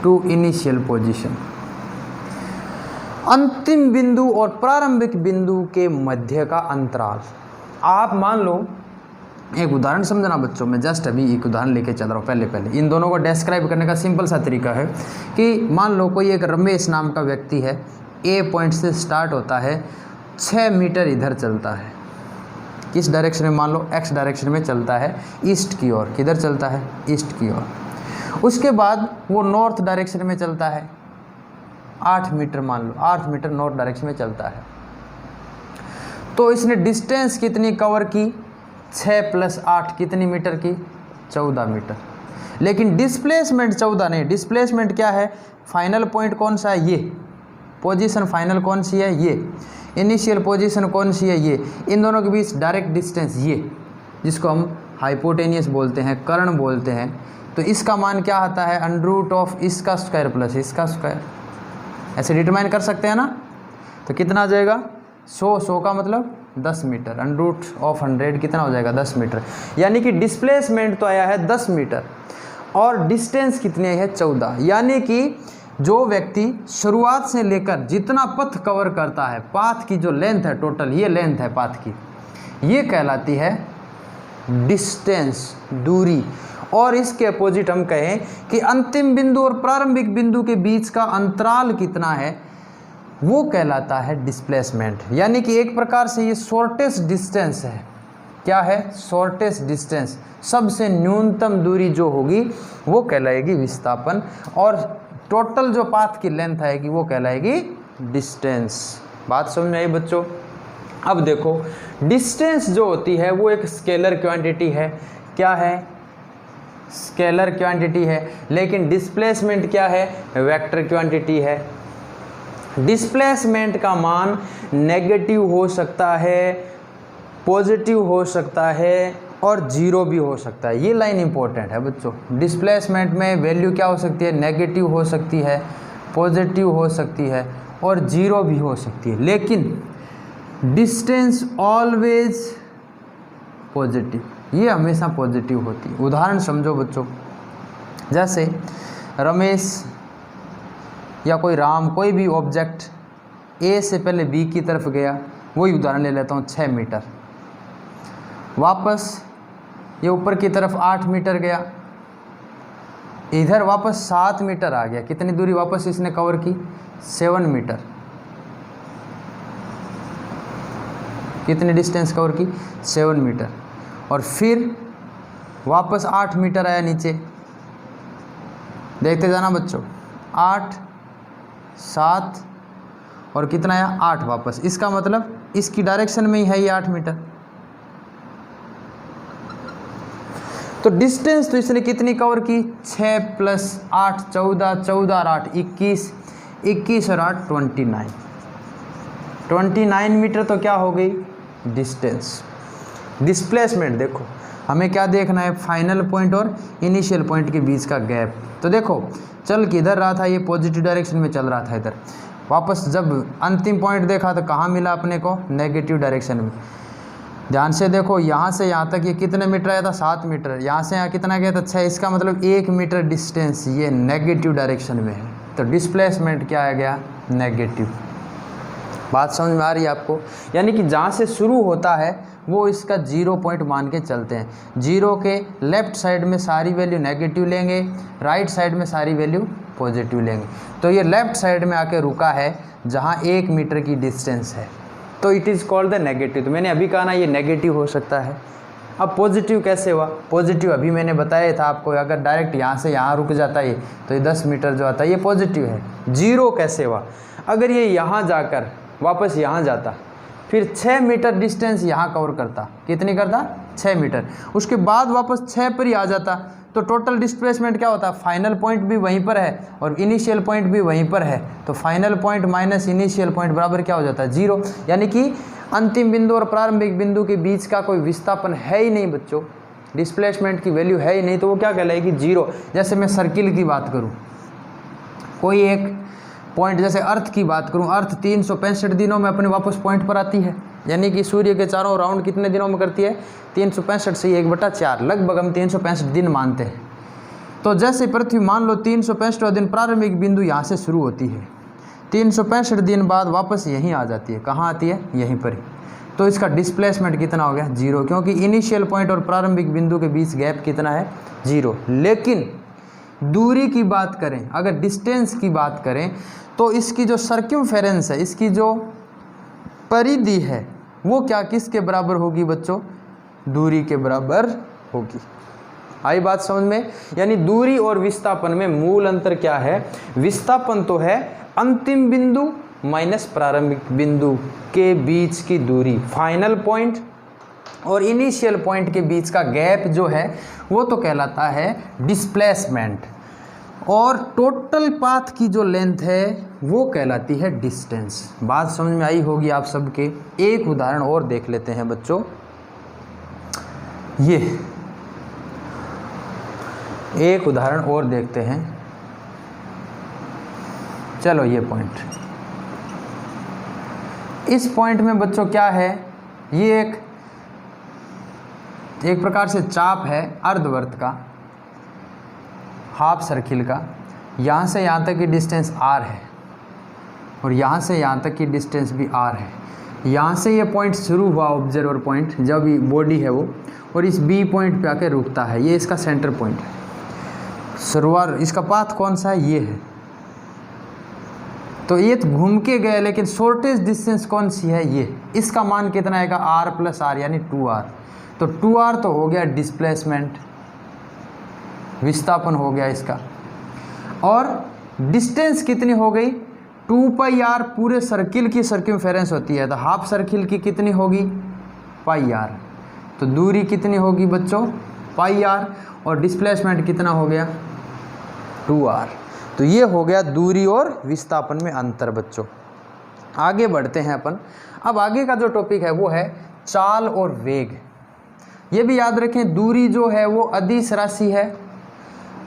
to initial position. अंतिम बिंदु और प्रारंभिक बिंदु के मध्य का अंतराल। आप मान लो, एक उदाहरण समझना बच्चों, मैं जस्ट अभी एक उदाहरण लेके चल रहा हूँ। पहले इन दोनों को डिस्क्राइब करने का सिंपल सा तरीका है कि मान लो कोई एक रमेश नाम का व्यक्ति है, ए पॉइंट से स्टार्ट होता है, 6 मीटर इधर चलता है, किस डायरेक्शन में, मान लो एक्स डायरेक्शन में चलता है, ईस्ट की ओर। किधर चलता है, ईस्ट की ओर। उसके बाद वो नॉर्थ डायरेक्शन में चलता है, 8 मीटर, मान लो 8 मीटर नॉर्थ डायरेक्शन में चलता है। तो इसने डिस्टेंस कितनी कवर की, 6 + 8 कितनी मीटर की, 14 मीटर। लेकिन डिस्प्लेसमेंट 14 नहीं, डिस्प्लेसमेंट क्या है, फाइनल पॉइंट कौन सा है, ये पोजीशन फाइनल कौन सी है, ये। इनिशियल पोजीशन कौन सी है, ये। इन दोनों के बीच डायरेक्ट डिस्टेंस ये, जिसको हम हाइपोटेनियस बोलते हैं, कर्ण बोलते हैं। तो इसका मान क्या आता है, अंडर ऑफ इसका स्क्वायर प्लस इसका स्क्वायर, ऐसे डिटरमाइन कर सकते हैं ना। तो कितना आ जाएगा, 100 का मतलब 10 मीटर, अंडर ऑफ 100 कितना हो जाएगा, 10 मीटर। यानी कि डिस्प्लेसमेंट तो आया है 10 मीटर और डिस्टेंस कितनी है, 14। यानी कि जो व्यक्ति शुरुआत से लेकर जितना पथ कवर करता है, पाथ की जो लेंथ है टोटल, ये लेंथ है पाथ की, ये कहलाती है डिस्टेंस, दूरी। और इसके अपोजिट हम कहें कि अंतिम बिंदु और प्रारंभिक बिंदु के बीच का अंतराल कितना है, वो कहलाता है डिस्प्लेसमेंट। यानी कि एक प्रकार से ये शॉर्टेस्ट डिस्टेंस है। क्या है, शॉर्टेस्ट डिस्टेंस, सबसे न्यूनतम दूरी जो होगी वो कहलाएगी विस्थापन, और टोटल जो पाथ की लेंथ आएगी वो कहलाएगी डिस्टेंस। बात समझ में आई बच्चों। अब देखो, डिस्टेंस जो होती है वो एक स्केलर क्वांटिटी है। क्या है, स्केलर क्वांटिटी है। लेकिन डिस्प्लेसमेंट क्या है, वेक्टर क्वांटिटी है। डिस्प्लेसमेंट का मान नेगेटिव हो सकता है, पॉजिटिव हो सकता है और जीरो भी हो सकता है। ये लाइन इंपॉर्टेंट है बच्चों। डिस्प्लेसमेंट में वैल्यू क्या हो सकती है, नेगेटिव हो सकती है, पॉजिटिव हो सकती है और जीरो भी हो सकती है। लेकिन डिस्टेंस ऑलवेज पॉजिटिव, ये हमेशा पॉजिटिव होती है। उदाहरण समझो बच्चों, जैसे रमेश या कोई राम, कोई भी ऑब्जेक्ट ए से पहले बी की तरफ गया, वही उदाहरण ले लेता हूँ, 6 मीटर, वापस ये ऊपर की तरफ 8 मीटर गया, इधर वापस 7 मीटर आ गया। कितनी दूरी वापस इसने कवर की, 7 मीटर। कितनी डिस्टेंस कवर की, 7 मीटर। और फिर वापस 8 मीटर आया नीचे, देखते जाना बच्चों, 8 7 और कितना आया, 8 वापस। इसका मतलब इसकी डायरेक्शन में ही है ये 8 मीटर। तो डिस्टेंस तो इसने कितनी कवर की, 6 + 8 14, 14 और 8 21, 21 और 8 29 मीटर। तो क्या हो गई डिस्टेंस। डिस्प्लेसमेंट देखो, हमें क्या देखना है, फाइनल पॉइंट और इनिशियल पॉइंट के बीच का गैप। तो देखो, चल किधर रहा था, ये पॉजिटिव डायरेक्शन में चल रहा था इधर, वापस जब अंतिम पॉइंट देखा तो कहाँ मिला अपने को, नेगेटिव डायरेक्शन में। ध्यान से देखो, यहाँ से यहाँ तक ये कितने मीटर आया था, 7 मीटर। यहाँ से यहाँ कितना गया था, 6। इसका मतलब 1 मीटर डिस्टेंस ये नेगेटिव डायरेक्शन में है। तो डिस्प्लेसमेंट क्या आ गया, नेगेटिव। बात समझ में आ रही है आपको। यानी कि जहाँ से शुरू होता है वो इसका 0 पॉइंट मान के चलते हैं। 0 के लेफ्ट साइड में सारी वैल्यू नेगेटिव लेंगे, राइट साइड में सारी वैल्यू पॉजिटिव लेंगे। तो ये लेफ्ट साइड में आके रुका है जहाँ 1 मीटर की डिस्टेंस है, तो it is called the negative. तो मैंने अभी कहा ना, ये नेगेटिव हो सकता है। अब पॉजिटिव कैसे हुआ, पॉजिटिव अभी मैंने बताया था आपको, अगर डायरेक्ट यहाँ से यहाँ रुक जाता है तो ये 10 मीटर जो आता है ये पॉजिटिव है। 0 कैसे हुआ, अगर ये यहाँ जाकर वापस यहाँ जाता, फिर 6 मीटर डिस्टेंस यहाँ कवर करता, कितनी करता, 6 मीटर, उसके बाद वापस 6 पर ही आ जाता, तो टोटल डिस्प्लेसमेंट क्या होता, फाइनल पॉइंट भी वहीं पर है और इनिशियल पॉइंट भी वहीं पर है। तो final point minus initial point बराबर क्या हो जाता है, 0। यानी कि अंतिम बिंदु और प्रारंभिक बिंदु के बीच का कोई विस्थापन है ही नहीं बच्चों, डिस्प्लेसमेंट की वैल्यू है ही नहीं, तो वो क्या कहलाएगी, 0। जैसे मैं सर्किल की बात करूँ, कोई एक पॉइंट, जैसे अर्थ की बात करूं, अर्थ 365 दिनों में अपने वापस पॉइंट पर आती है। यानी कि सूर्य के चारों राउंड कितने दिनों में करती है, 365 से 1/4, लगभग हम 365 दिन मानते हैं। तो जैसे पृथ्वी मान लो 365वां दिन प्रारंभिक बिंदु यहाँ से शुरू होती है, 365 दिन बाद वापस यहीं आ जाती है। कहाँ आती है, यहीं पर ही। तो इसका डिस्प्लेसमेंट कितना हो गया, 0, क्योंकि इनिशियल पॉइंट और प्रारंभिक बिंदु के बीच गैप कितना है, 0। लेकिन दूरी की बात करें, अगर डिस्टेंस की बात करें, तो इसकी जो सर्कमफेरेंस है, इसकी जो परिधि है, वो क्या किसके बराबर होगी बच्चों, दूरी के बराबर होगी। आई बात समझ में। यानी दूरी और विस्थापन में मूल अंतर क्या है, विस्थापन तो है अंतिम बिंदु माइनस प्रारंभिक बिंदु के बीच की दूरी, फाइनल पॉइंट और इनिशियल पॉइंट के बीच का गैप जो है वो तो कहलाता है डिस्प्लेसमेंट। और टोटल पाथ की जो लेंथ है वो कहलाती है डिस्टेंस। बात समझ में आई होगी आप सबके। एक उदाहरण और देख लेते हैं बच्चों, ये एक उदाहरण और देखते हैं। चलो ये पॉइंट, इस पॉइंट में बच्चों क्या है, ये एक प्रकार से चाप है अर्धवर्त का, हाफ सर्किल का। यहाँ से यहाँ तक की डिस्टेंस r है और यहाँ से यहाँ तक की डिस्टेंस भी r है। यहाँ से ये पॉइंट शुरू हुआ ऑब्जर्वर पॉइंट, जब ये बॉडी है वो, और इस B पॉइंट पे आके रुकता है। ये इसका सेंटर पॉइंट है। शुरुआत, इसका पाथ कौन सा है, ये है। तो ये तो घूम के गए, लेकिन शॉर्टेस्ट डिस्टेंस कौन सी है, ये। इसका मान कितना आएगा, r + r यानी 2r। तो 2r तो हो गया डिस्प्लेसमेंट, विस्थापन हो गया इसका। और डिस्टेंस कितनी हो गई, 2πr पूरे सर्किल की सर्कमफेरेंस होती है, तो हाफ सर्किल की कितनी होगी, πr। तो दूरी कितनी होगी बच्चों, πr, और डिस्प्लेसमेंट कितना हो गया, 2r। तो ये हो गया दूरी और विस्थापन में अंतर बच्चों। आगे बढ़ते हैं अपन। अब आगे का जो टॉपिक है वो है चाल और वेग। ये भी याद रखें, दूरी जो है वो अदिश राशि है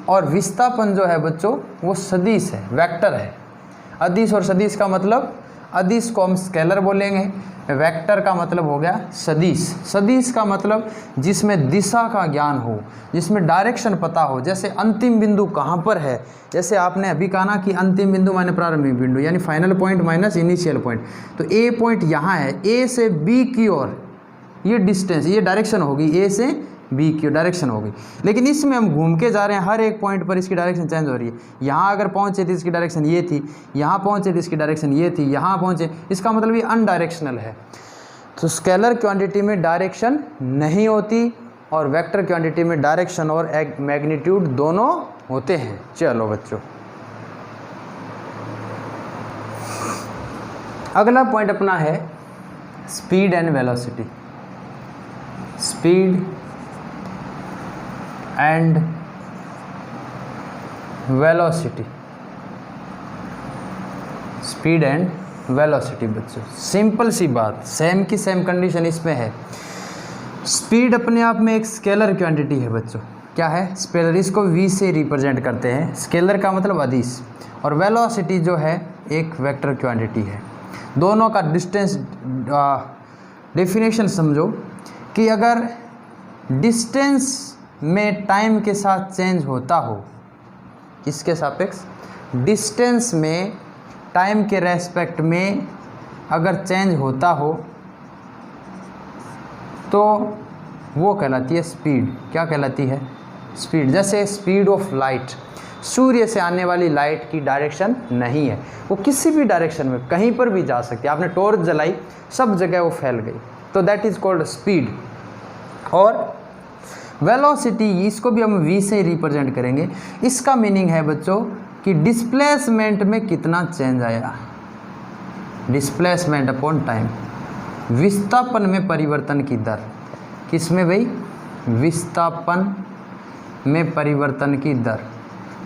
और विस्थापन जो है बच्चों वो सदिश है, वेक्टर है। अदिश और सदिश का मतलब, अदिश को हम स्केलर बोलेंगे, वेक्टर का मतलब हो गया सदिश। सदिश का मतलब जिसमें दिशा का ज्ञान हो, जिसमें डायरेक्शन पता हो। जैसे अंतिम बिंदु कहाँ पर है, जैसे आपने अभी कहा ना कि अंतिम बिंदु माने प्रारंभिक बिंदु, यानी final point minus initial point. तो ए पॉइंट यहाँ है, ए से बी की ओर ये डिस्टेंस, ये डायरेक्शन होगी, ए से बी की डायरेक्शन होगी। लेकिन इसमें हम घूम के जा रहे हैं, हर एक पॉइंट पर इसकी डायरेक्शन चेंज हो रही है। यहाँ अगर पहुँचे तो इसकी डायरेक्शन ये थी, यहाँ पहुँचे तो इसकी डायरेक्शन ये थी, यहाँ पहुँचे, इसका मतलब ये अनडायरेक्शनल है। तो स्केलर क्वांटिटी में डायरेक्शन नहीं होती और वेक्टर क्वांटिटी में डायरेक्शन और मैग्नीट्यूड दोनों होते हैं। चलो बच्चों, अगला पॉइंट अपना है speed and velocity. Speed and velocity, speed and velocity बच्चों, सिंपल सी बात, सेम की सेम कंडीशन इसमें है। स्पीड अपने आप में एक स्केलर क्वांटिटी है बच्चों। क्या है, स्केलर, इसको v से रिप्रेजेंट करते हैं। स्केलर का मतलब अदिश, और वेलोसिटी जो है एक वेक्टर क्वांटिटी है। दोनों का डिस्टेंस डेफिनेशन समझो कि अगर डिस्टेंस में टाइम के साथ चेंज होता हो, किसके सापेक्ष, डिस्टेंस में टाइम के रेस्पेक्ट में अगर चेंज होता हो तो वो कहलाती है स्पीड। क्या कहलाती है, स्पीड। जैसे स्पीड ऑफ लाइट, सूर्य से आने वाली लाइट की डायरेक्शन नहीं है, वो किसी भी डायरेक्शन में कहीं पर भी जा सकती है। आपने टॉर्च जलाई, सब जगह वो फैल गई, तो दैट इज़ कॉल्ड स्पीड। और वेलोसिटी, इसको भी हम v से रिप्रेजेंट करेंगे। इसका मीनिंग है बच्चों कि डिस्प्लेसमेंट में कितना चेंज आया, डिस्प्लेसमेंट अपॉन टाइम, विस्थापन में परिवर्तन की दर। किसमें भाई, विस्थापन में परिवर्तन की दर।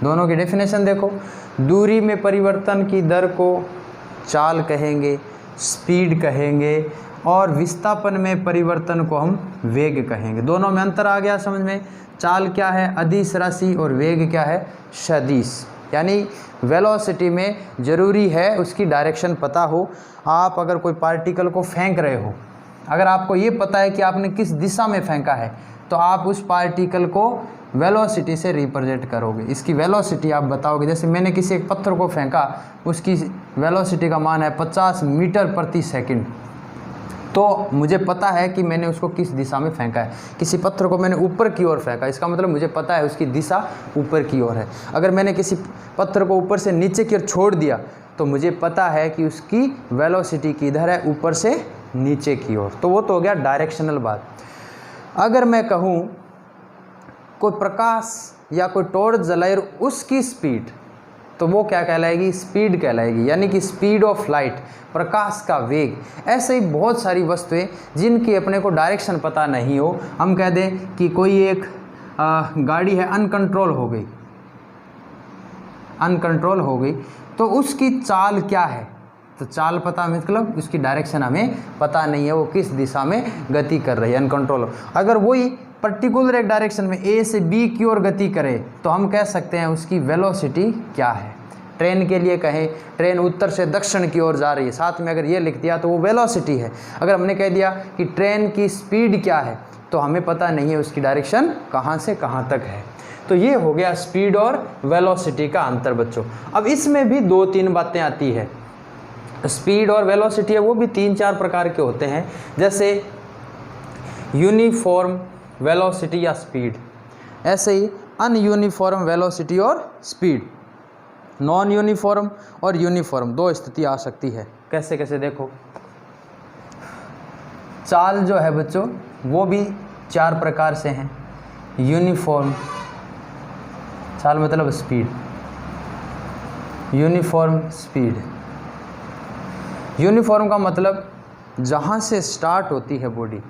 दोनों की डेफिनेशन देखो, दूरी में परिवर्तन की दर को चाल कहेंगे, स्पीड कहेंगे, और विस्थापन में परिवर्तन को हम वेग कहेंगे। दोनों में अंतर आ गया समझ में। चाल क्या है, अदिश राशि, और वेग क्या है, सदिश। यानी वेलोसिटी में ज़रूरी है उसकी डायरेक्शन पता हो। आप अगर कोई पार्टिकल को फेंक रहे हो, अगर आपको ये पता है कि आपने किस दिशा में फेंका है, तो आप उस पार्टिकल को वेलोसिटी से रिप्रेजेंट करोगे। इसकी वेलोसिटी आप बताओगे। जैसे मैंने किसी एक पत्थर को फेंका, उसकी वेलोसिटी का मान है 50 मीटर प्रति सेकंड, तो मुझे पता है कि मैंने उसको किस दिशा में फेंका है। किसी पत्थर को मैंने ऊपर की ओर फेंका, इसका मतलब मुझे पता है उसकी दिशा ऊपर की ओर है। अगर मैंने किसी पत्थर को ऊपर से नीचे की ओर छोड़ दिया, तो मुझे पता है कि उसकी वेलोसिटी किधर है, ऊपर से नीचे की ओर। तो वो तो हो गया डायरेक्शनल बात। अगर मैं कहूँ कोई प्रकाश या कोई टॉर्च जलाए उसकी स्पीड, तो वो क्या कहलाएगी, स्पीड कहलाएगी। यानी कि स्पीड ऑफ लाइट, प्रकाश का वेग। ऐसे ही बहुत सारी वस्तुएं जिनकी अपने को डायरेक्शन पता नहीं हो, हम कह दें कि कोई एक गाड़ी है अनकंट्रोल हो गई, अनकंट्रोल हो गई तो उसकी चाल क्या है, तो चाल पता मतलब उसकी डायरेक्शन हमें पता नहीं है, वो किस दिशा में गति कर रही है, अनकंट्रोल। अगर वही पर्टिकुलर एक डायरेक्शन में ए से बी की ओर गति करे तो हम कह सकते हैं उसकी वेलोसिटी क्या है। ट्रेन के लिए कहें ट्रेन उत्तर से दक्षिण की ओर जा रही है, साथ में अगर ये लिख दिया तो वो वेलोसिटी है। अगर हमने कह दिया कि ट्रेन की स्पीड क्या है तो हमें पता नहीं है उसकी डायरेक्शन कहाँ से कहाँ तक है। तो ये हो गया स्पीड और वेलोसिटी का अंतर बच्चों। अब इसमें भी 2-3 बातें आती है। स्पीड और वेलोसिटी है वो भी 3-4 प्रकार के होते हैं, जैसे यूनिफॉर्म वेलोसिटी या स्पीड, ऐसे ही अनयूनिफॉर्म वेलोसिटी और स्पीड। नॉन यूनिफॉर्म और यूनिफॉर्म 2 स्थिति आ सकती है। कैसे कैसे देखो, चाल जो है बच्चों वो भी 4 प्रकार से हैं। यूनिफॉर्म चाल मतलब स्पीड, यूनिफॉर्म स्पीड। यूनिफॉर्म का मतलब जहाँ से स्टार्ट होती है बॉडी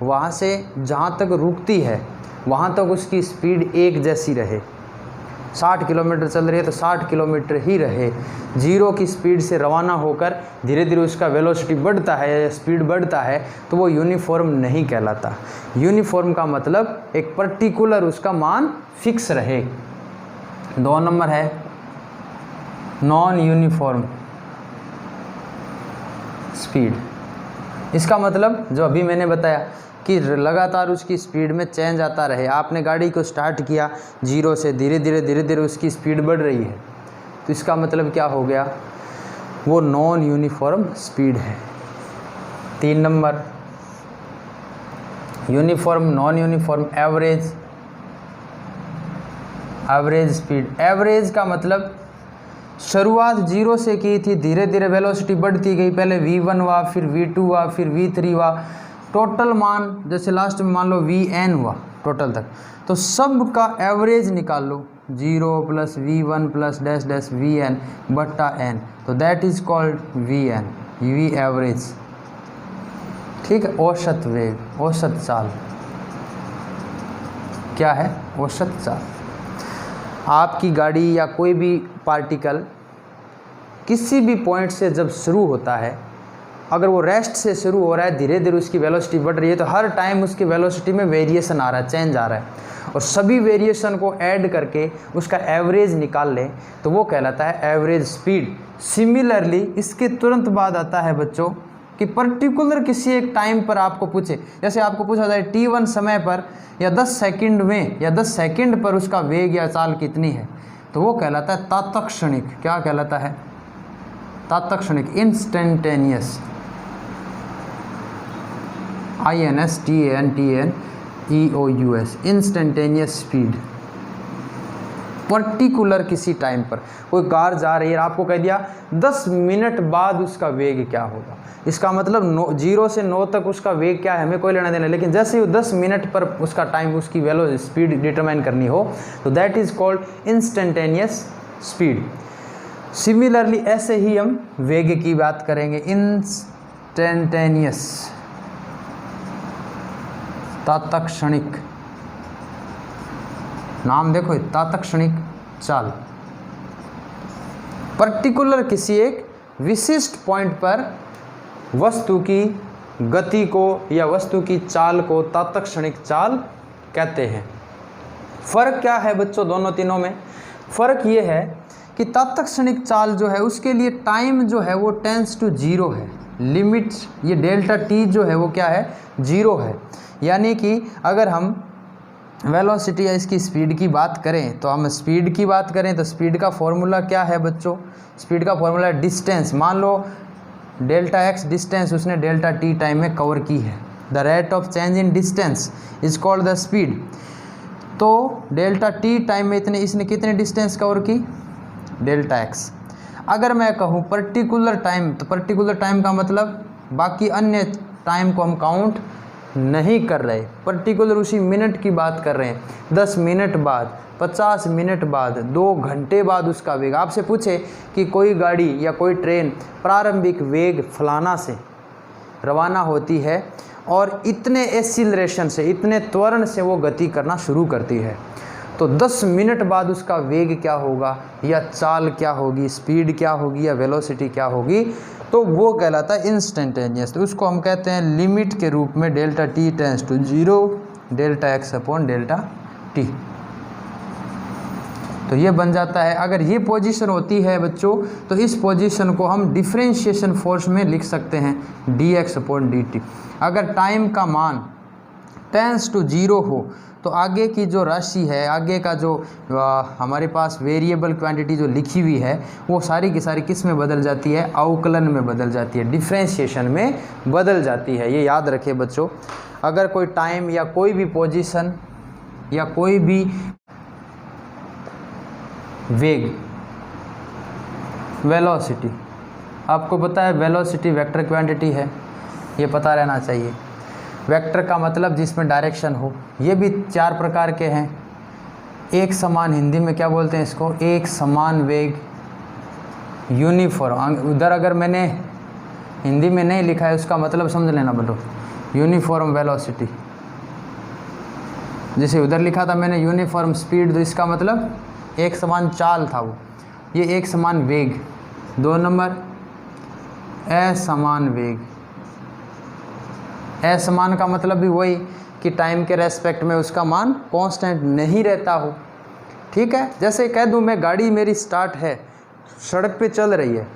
वहाँ से जहाँ तक रुकती है वहाँ तक उसकी स्पीड एक जैसी रहे। 60 किलोमीटर चल रही है तो 60 किलोमीटर ही रहे। 0 की स्पीड से रवाना होकर धीरे धीरे उसका वेलोसिटी बढ़ता है, स्पीड बढ़ता है, तो वो यूनिफॉर्म नहीं कहलाता। यूनिफॉर्म का मतलब एक पर्टिकुलर उसका मान फिक्स रहे। 2 नंबर है नॉन यूनिफॉर्म स्पीड। इसका मतलब जो अभी मैंने बताया कि लगातार उसकी स्पीड में चेंज आता रहे। आपने गाड़ी को स्टार्ट किया 0 से, धीरे धीरे उसकी स्पीड बढ़ रही है, तो इसका मतलब क्या हो गया, वो नॉन यूनिफॉर्म स्पीड है। 3 number uniform non uniform average. Average speed, average का मतलब शुरुआत 0 से की थी, धीरे धीरे वेलोसिटी बढ़ती गई, पहले v1 हुआ, फिर v2 हुआ, फिर v3 हुआ, टोटल मान जैसे लास्ट में मान लो vn हुआ टोटल तक, तो सब का एवरेज निकाल लो 0 + v1 + डैश डैश vn बट्टा n, तो that is called vn, v average. ठीक है, औसत वेग, औसत चाल क्या है, औसत चाल। आपकी गाड़ी या कोई भी पार्टिकल किसी भी पॉइंट से जब शुरू होता है, अगर वो रेस्ट से शुरू हो रहा है, धीरे धीरे उसकी वेलोसिटी बढ़ रही है, तो हर टाइम उसकी वेलोसिटी में वेरिएशन आ रहा है, चेंज आ रहा है, और सभी वेरिएशन को ऐड करके उसका एवरेज निकाल लें तो वो कहलाता है एवरेज स्पीड। सिमिलरली इसके तुरंत बाद आता है बच्चों कि पर्टिकुलर किसी एक टाइम पर आपको पूछे, जैसे आपको पूछा जाए t1 समय पर या 10 सेकंड में या 10 सेकंड पर उसका वेग या चाल कितनी है, तो वो कहलाता है तात्क्षणिक। क्या कहलाता है, तात्क्षणिक, instantaneous, INSTANTANEOUS, instantaneous speed. Particular किसी टाइम पर कोई कार जा रही है, आपको कह दिया 10 मिनट बाद उसका वेग क्या होगा, इसका मतलब 0 से 9 तक उसका वेग क्या है हमें कोई लेना देना, लेकिन जैसे ही 10 मिनट पर उसका टाइम, उसकी स्पीड डिटरमाइन करनी हो तो that is called instantaneous speed. Similarly ऐसे ही हम वेग की बात करेंगे, इंस्टेंटेनियस, तात्क्षणिक, नाम देखो तात्क्षणिक चाल। पर्टिकुलर किसी एक विशिष्ट पॉइंट पर वस्तु की गति को या वस्तु की चाल को तात्क्षणिक चाल कहते हैं। फर्क क्या है बच्चों दोनों तीनों में? फर्क ये है कि तात्क्षणिक चाल जो है उसके लिए टाइम जो है वो टेंस टू 0 है, लिमिट ये डेल्टा t जो है वो क्या है, 0 है। यानी कि अगर हम वेलोसिटी या इसकी स्पीड की बात करें तो हम स्पीड की बात करें तो स्पीड का फॉर्मूला क्या है बच्चों, स्पीड का फॉर्मूला है डिस्टेंस। मान लो डेल्टा x डिस्टेंस उसने डेल्टा t टाइम में कवर की है, the rate of change in distance is called the speed. तो डेल्टा t टाइम में इसने कितने डिस्टेंस कवर की, डेल्टा x। अगर मैं कहूँ पर्टिकुलर टाइम, तो पर्टिकुलर टाइम का मतलब बाकी अन्य टाइम को हम काउंट नहीं कर रहे, पर्टिकुलर उसी मिनट की बात कर रहे हैं। 10 मिनट बाद, 50 मिनट बाद, 2 घंटे बाद उसका वेग। आपसे पूछे कि कोई गाड़ी या कोई ट्रेन प्रारंभिक वेग फलाना से रवाना होती है और इतने एक्सीलरेशन से, इतने त्वरण से वो गति करना शुरू करती है, तो 10 मिनट बाद उसका वेग क्या होगा, या चाल क्या होगी, स्पीड क्या होगी, या वेलोसिटी क्या होगी, तो वो कहलाता है इंस्टेंटेनियस। तो उसको हम कहते हैं लिमिट के रूप में delta t tends to 0 delta x upon delta t. तो ये बन जाता है, अगर ये पोजीशन होती है बच्चों तो इस पोजीशन को हम डिफरेंशिएशन फोर्स में लिख सकते हैं dx अपॉन dt। अगर टाइम का मान टेंस टू 0 हो तो आगे की जो राशि है, आगे का जो हमारे पास वेरिएबल क्वांटिटी जो लिखी हुई है वो सारी की सारी किस में बदल जाती है, अवकलन में बदल जाती है, डिफरेंशिएशन में बदल जाती है। ये याद रखिए बच्चों, अगर कोई टाइम या कोई भी पोजीशन या कोई भी वेग, वेलोसिटी, आपको पता है वेलोसिटी वेक्टर क्वांटिटी है, ये पता रहना चाहिए। वेक्टर का मतलब जिसमें डायरेक्शन हो। ये भी 4 प्रकार के हैं। एक समान, हिंदी में क्या बोलते हैं इसको, एक समान वेग, यूनिफॉर्म। उधर अगर मैंने हिंदी में नहीं लिखा है उसका मतलब समझ लेना बेटो, यूनिफॉर्म वेलोसिटी। जैसे उधर लिखा था मैंने यूनिफॉर्म स्पीड, तो इसका मतलब एक समान चाल था वो, ये एक समान वेग। 2 नंबर असमान वेग। असमान का मतलब भी वही कि टाइम के रेस्पेक्ट में उसका मान कांस्टेंट नहीं रहता हो। ठीक है, जैसे कह दूं मैं गाड़ी मेरी स्टार्ट है, सड़क पे चल रही है,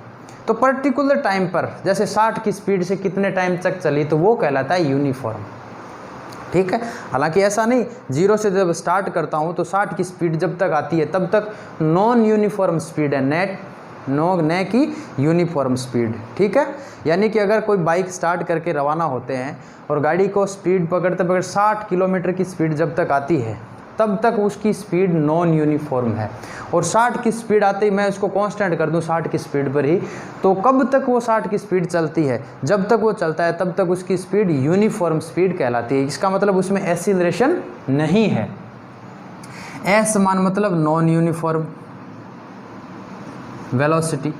तो पर्टिकुलर टाइम पर जैसे 60 की स्पीड से कितने टाइम तक चली, तो वो कहलाता है यूनिफॉर्म। ठीक है, हालांकि ऐसा नहीं, 0 से जब स्टार्ट करता हूँ तो 60 की स्पीड जब तक आती है तब तक नॉन यूनिफॉर्म स्पीड है, न कि यूनिफॉर्म स्पीड। ठीक है, यानी कि अगर कोई बाइक स्टार्ट करके रवाना होते हैं और गाड़ी को स्पीड पकड़ते पकड़ते 60 किलोमीटर की स्पीड जब तक आती है तब तक उसकी स्पीड नॉन यूनिफॉर्म है, और 60 की स्पीड आते ही मैं उसको कांस्टेंट कर दूं 60 की स्पीड पर ही, तो कब तक वो 60 की स्पीड चलती है, जब तक वो चलता है तब तक उसकी स्पीड यूनिफॉर्म स्पीड कहलाती है। इसका मतलब उसमें एक्सीलरेशन नहीं है। असमान मतलब नॉन यूनिफॉर्म वेलोसिटी।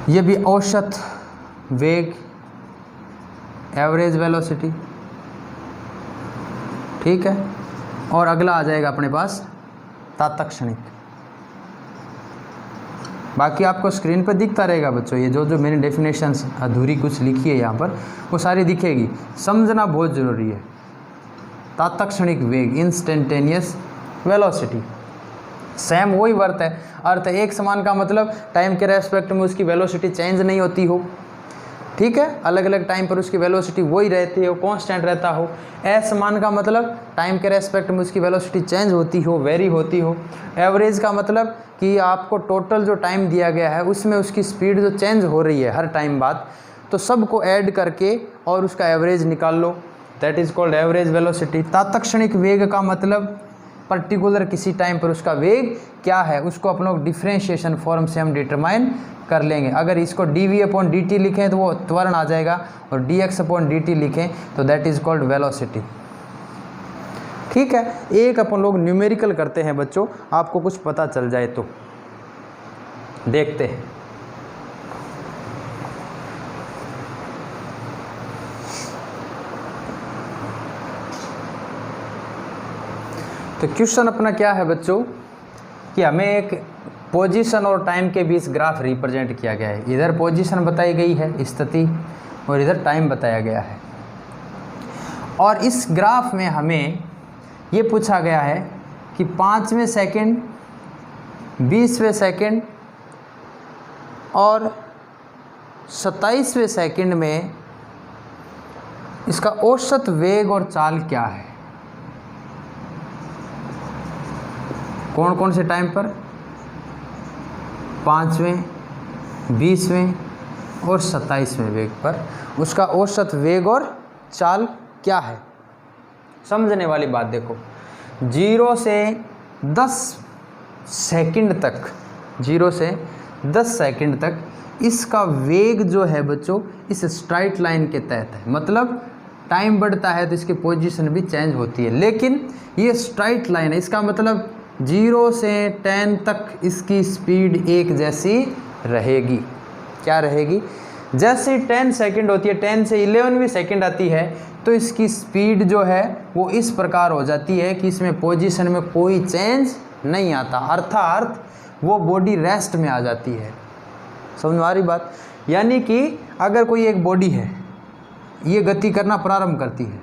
ये भी औसत वेग, एवरेज वेलोसिटी। ठीक है, और अगला आ जाएगा अपने पास तात्क्षणिक। बाकी आपको स्क्रीन पर दिखता रहेगा बच्चों, ये जो मैंने डेफिनेशंस अधूरी कुछ लिखी है यहाँ पर वो सारी दिखेगी, समझना बहुत ज़रूरी है। तात्क्षणिक वेग, इंस्टेंटेनियस वेलोसिटी, सेम वही अर्थ है। एक समान का मतलब टाइम के रेस्पेक्ट में उसकी वेलोसिटी चेंज नहीं होती हो। ठीक है, अलग अलग टाइम पर उसकी वेलोसिटी वही रहती हो, कांस्टेंट रहता हो। असमान का मतलब टाइम के रेस्पेक्ट में उसकी वेलोसिटी चेंज होती हो, वेरी होती हो। एवरेज का मतलब कि आपको टोटल जो टाइम दिया गया है उसमें उसकी स्पीड जो चेंज हो रही है हर टाइम बाद, तो सबको ऐड करके और उसका एवरेज निकाल लो, that is called average velocity. तात्क्षणिक वेग का मतलब पर्टिकुलर किसी टाइम पर उसका वेग क्या है, उसको अपन लोग डिफरेंशिएशन फॉर्म से हम डिटरमाइन कर लेंगे। अगर इसको dv अपॉन dt लिखें तो वो त्वरण आ जाएगा, और dx अपॉन dt लिखें तो दैट इज़ कॉल्ड वेलोसिटी। ठीक है, एक अपन लोग न्यूमेरिकल करते हैं बच्चों, आपको कुछ पता चल जाए तो देखते हैं। तो क्वेश्चन अपना क्या है बच्चों कि हमें एक पोजीशन और टाइम के बीच ग्राफ रिप्रेजेंट किया गया है। इधर पोजीशन बताई गई है, स्थिति, और इधर टाइम बताया गया है। और इस ग्राफ में हमें ये पूछा गया है कि 5वें सेकंड, 20वें सेकंड और 27वें सेकंड में इसका औसत वेग और चाल क्या है। कौन कौन से टाइम पर, 5वें, 20वें और 27वें वेग पर उसका औसत वेग और चाल क्या है। समझने वाली बात देखो, 0 से 10 सेकंड तक, 0 से 10 सेकंड तक इसका वेग जो है बच्चों इस स्ट्राइट लाइन के तहत है। मतलब टाइम बढ़ता है तो इसकी पोजीशन भी चेंज होती है, लेकिन ये स्ट्राइट लाइन है। इसका मतलब 0 से 10 तक इसकी स्पीड एक जैसी रहेगी। क्या रहेगी? जैसे 10 सेकंड होती है, 10 से 11वीं सेकंड आती है तो इसकी स्पीड जो है वो इस प्रकार हो जाती है कि इसमें पोजीशन में कोई चेंज नहीं आता, अर्थात वो बॉडी रेस्ट में आ जाती है। समझ में आ रही बात? यानी कि अगर कोई एक बॉडी है, ये गति करना प्रारंभ करती है,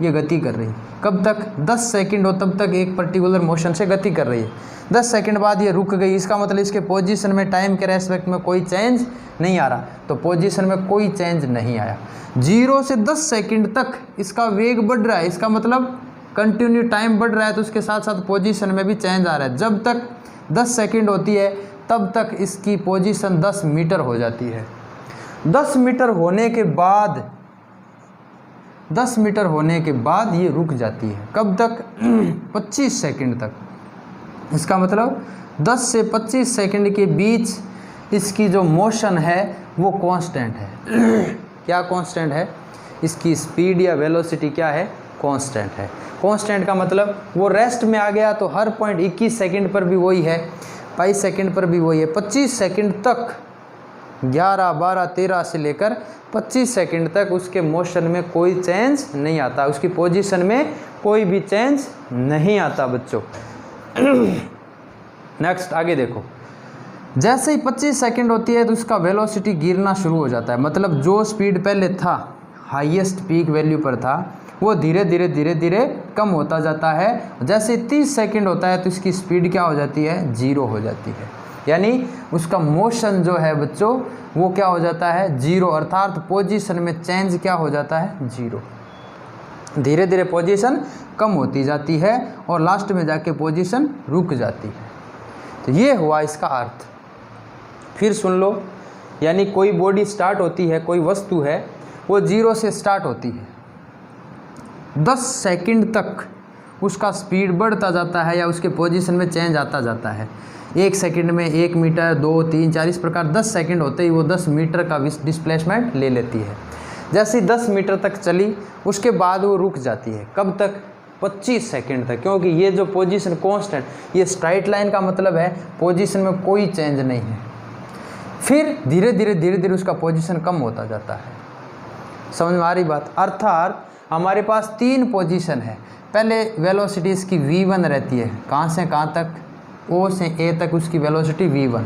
ये गति कर रही है, कब तक? 10 सेकंड हो तब तक एक पर्टिकुलर मोशन से गति कर रही है। 10 सेकंड बाद ये रुक गई, इसका मतलब इसके पोजीशन में टाइम के रेस्पेक्ट में कोई चेंज नहीं आ रहा, तो पोजीशन में कोई चेंज नहीं आया। 0 से 10 सेकंड तक इसका वेग बढ़ रहा है, इसका मतलब कंटिन्यू टाइम बढ़ रहा है, तो उसके साथ साथ पोजीशन में भी चेंज आ रहा है। जब तक 10 सेकंड होती है तब तक इसकी पोजीशन 10 मीटर हो जाती है। 10 मीटर होने के बाद 10 मीटर होने के बाद ये रुक जाती है। कब तक? 25 सेकंड तक। इसका मतलब 10 से 25 सेकंड के बीच इसकी जो मोशन है वो कांस्टेंट है। क्या कांस्टेंट है? इसकी स्पीड या वेलोसिटी क्या है? कांस्टेंट है। कांस्टेंट का मतलब वो रेस्ट में आ गया तो हर पॉइंट 21 सेकंड पर भी वही है, 22 सेकंड पर भी वही है, 25 सेकंड तक 11, 12, 13 से लेकर 25 सेकंड तक उसके मोशन में कोई चेंज नहीं आता, उसकी पोजीशन में कोई भी चेंज नहीं आता बच्चों। नेक्स्ट आगे देखो, जैसे ही 25 सेकंड होती है तो उसका वेलोसिटी गिरना शुरू हो जाता है, मतलब जो स्पीड पहले था, हाईएस्ट पीक वैल्यू पर था, वो धीरे धीरे धीरे धीरे कम होता जाता है। जैसे 30 सेकंड होता है तो इसकी स्पीड क्या हो जाती है? 0 हो जाती है। यानी उसका मोशन जो है बच्चों वो क्या हो जाता है? 0, अर्थात पोजीशन में चेंज क्या हो जाता है? 0। धीरे धीरे पोजीशन कम होती जाती है और लास्ट में जाके पोजीशन रुक जाती है। तो ये हुआ इसका अर्थ। फिर सुन लो, यानी कोई बॉडी स्टार्ट होती है, कोई वस्तु है, वो 0 से स्टार्ट होती है, 10 सेकंड तक उसका स्पीड बढ़ता जाता है या उसके पोजीशन में चेंज आता जाता है। 1 सेकंड में 1 मीटर, 2, 3, 4 इस प्रकार 10 सेकंड होते ही वो 10 मीटर का डिस्प्लेसमेंट ले लेती है। जैसे 10 मीटर तक चली उसके बाद वो रुक जाती है। कब तक? 25 सेकंड तक, क्योंकि ये जो पोजीशन कांस्टेंट, ये स्ट्राइट लाइन का मतलब है पोजीशन में कोई चेंज नहीं है। फिर धीरे धीरे उसका पोजीशन कम होता जाता है। समझ में आ रही बात? अर्थात हमारे पास 3 पोजीशन है। पहले वेलोसिटी इसकी v1 रहती है, कहाँ से कहाँ तक? O से A तक उसकी वेलोसिटी v1,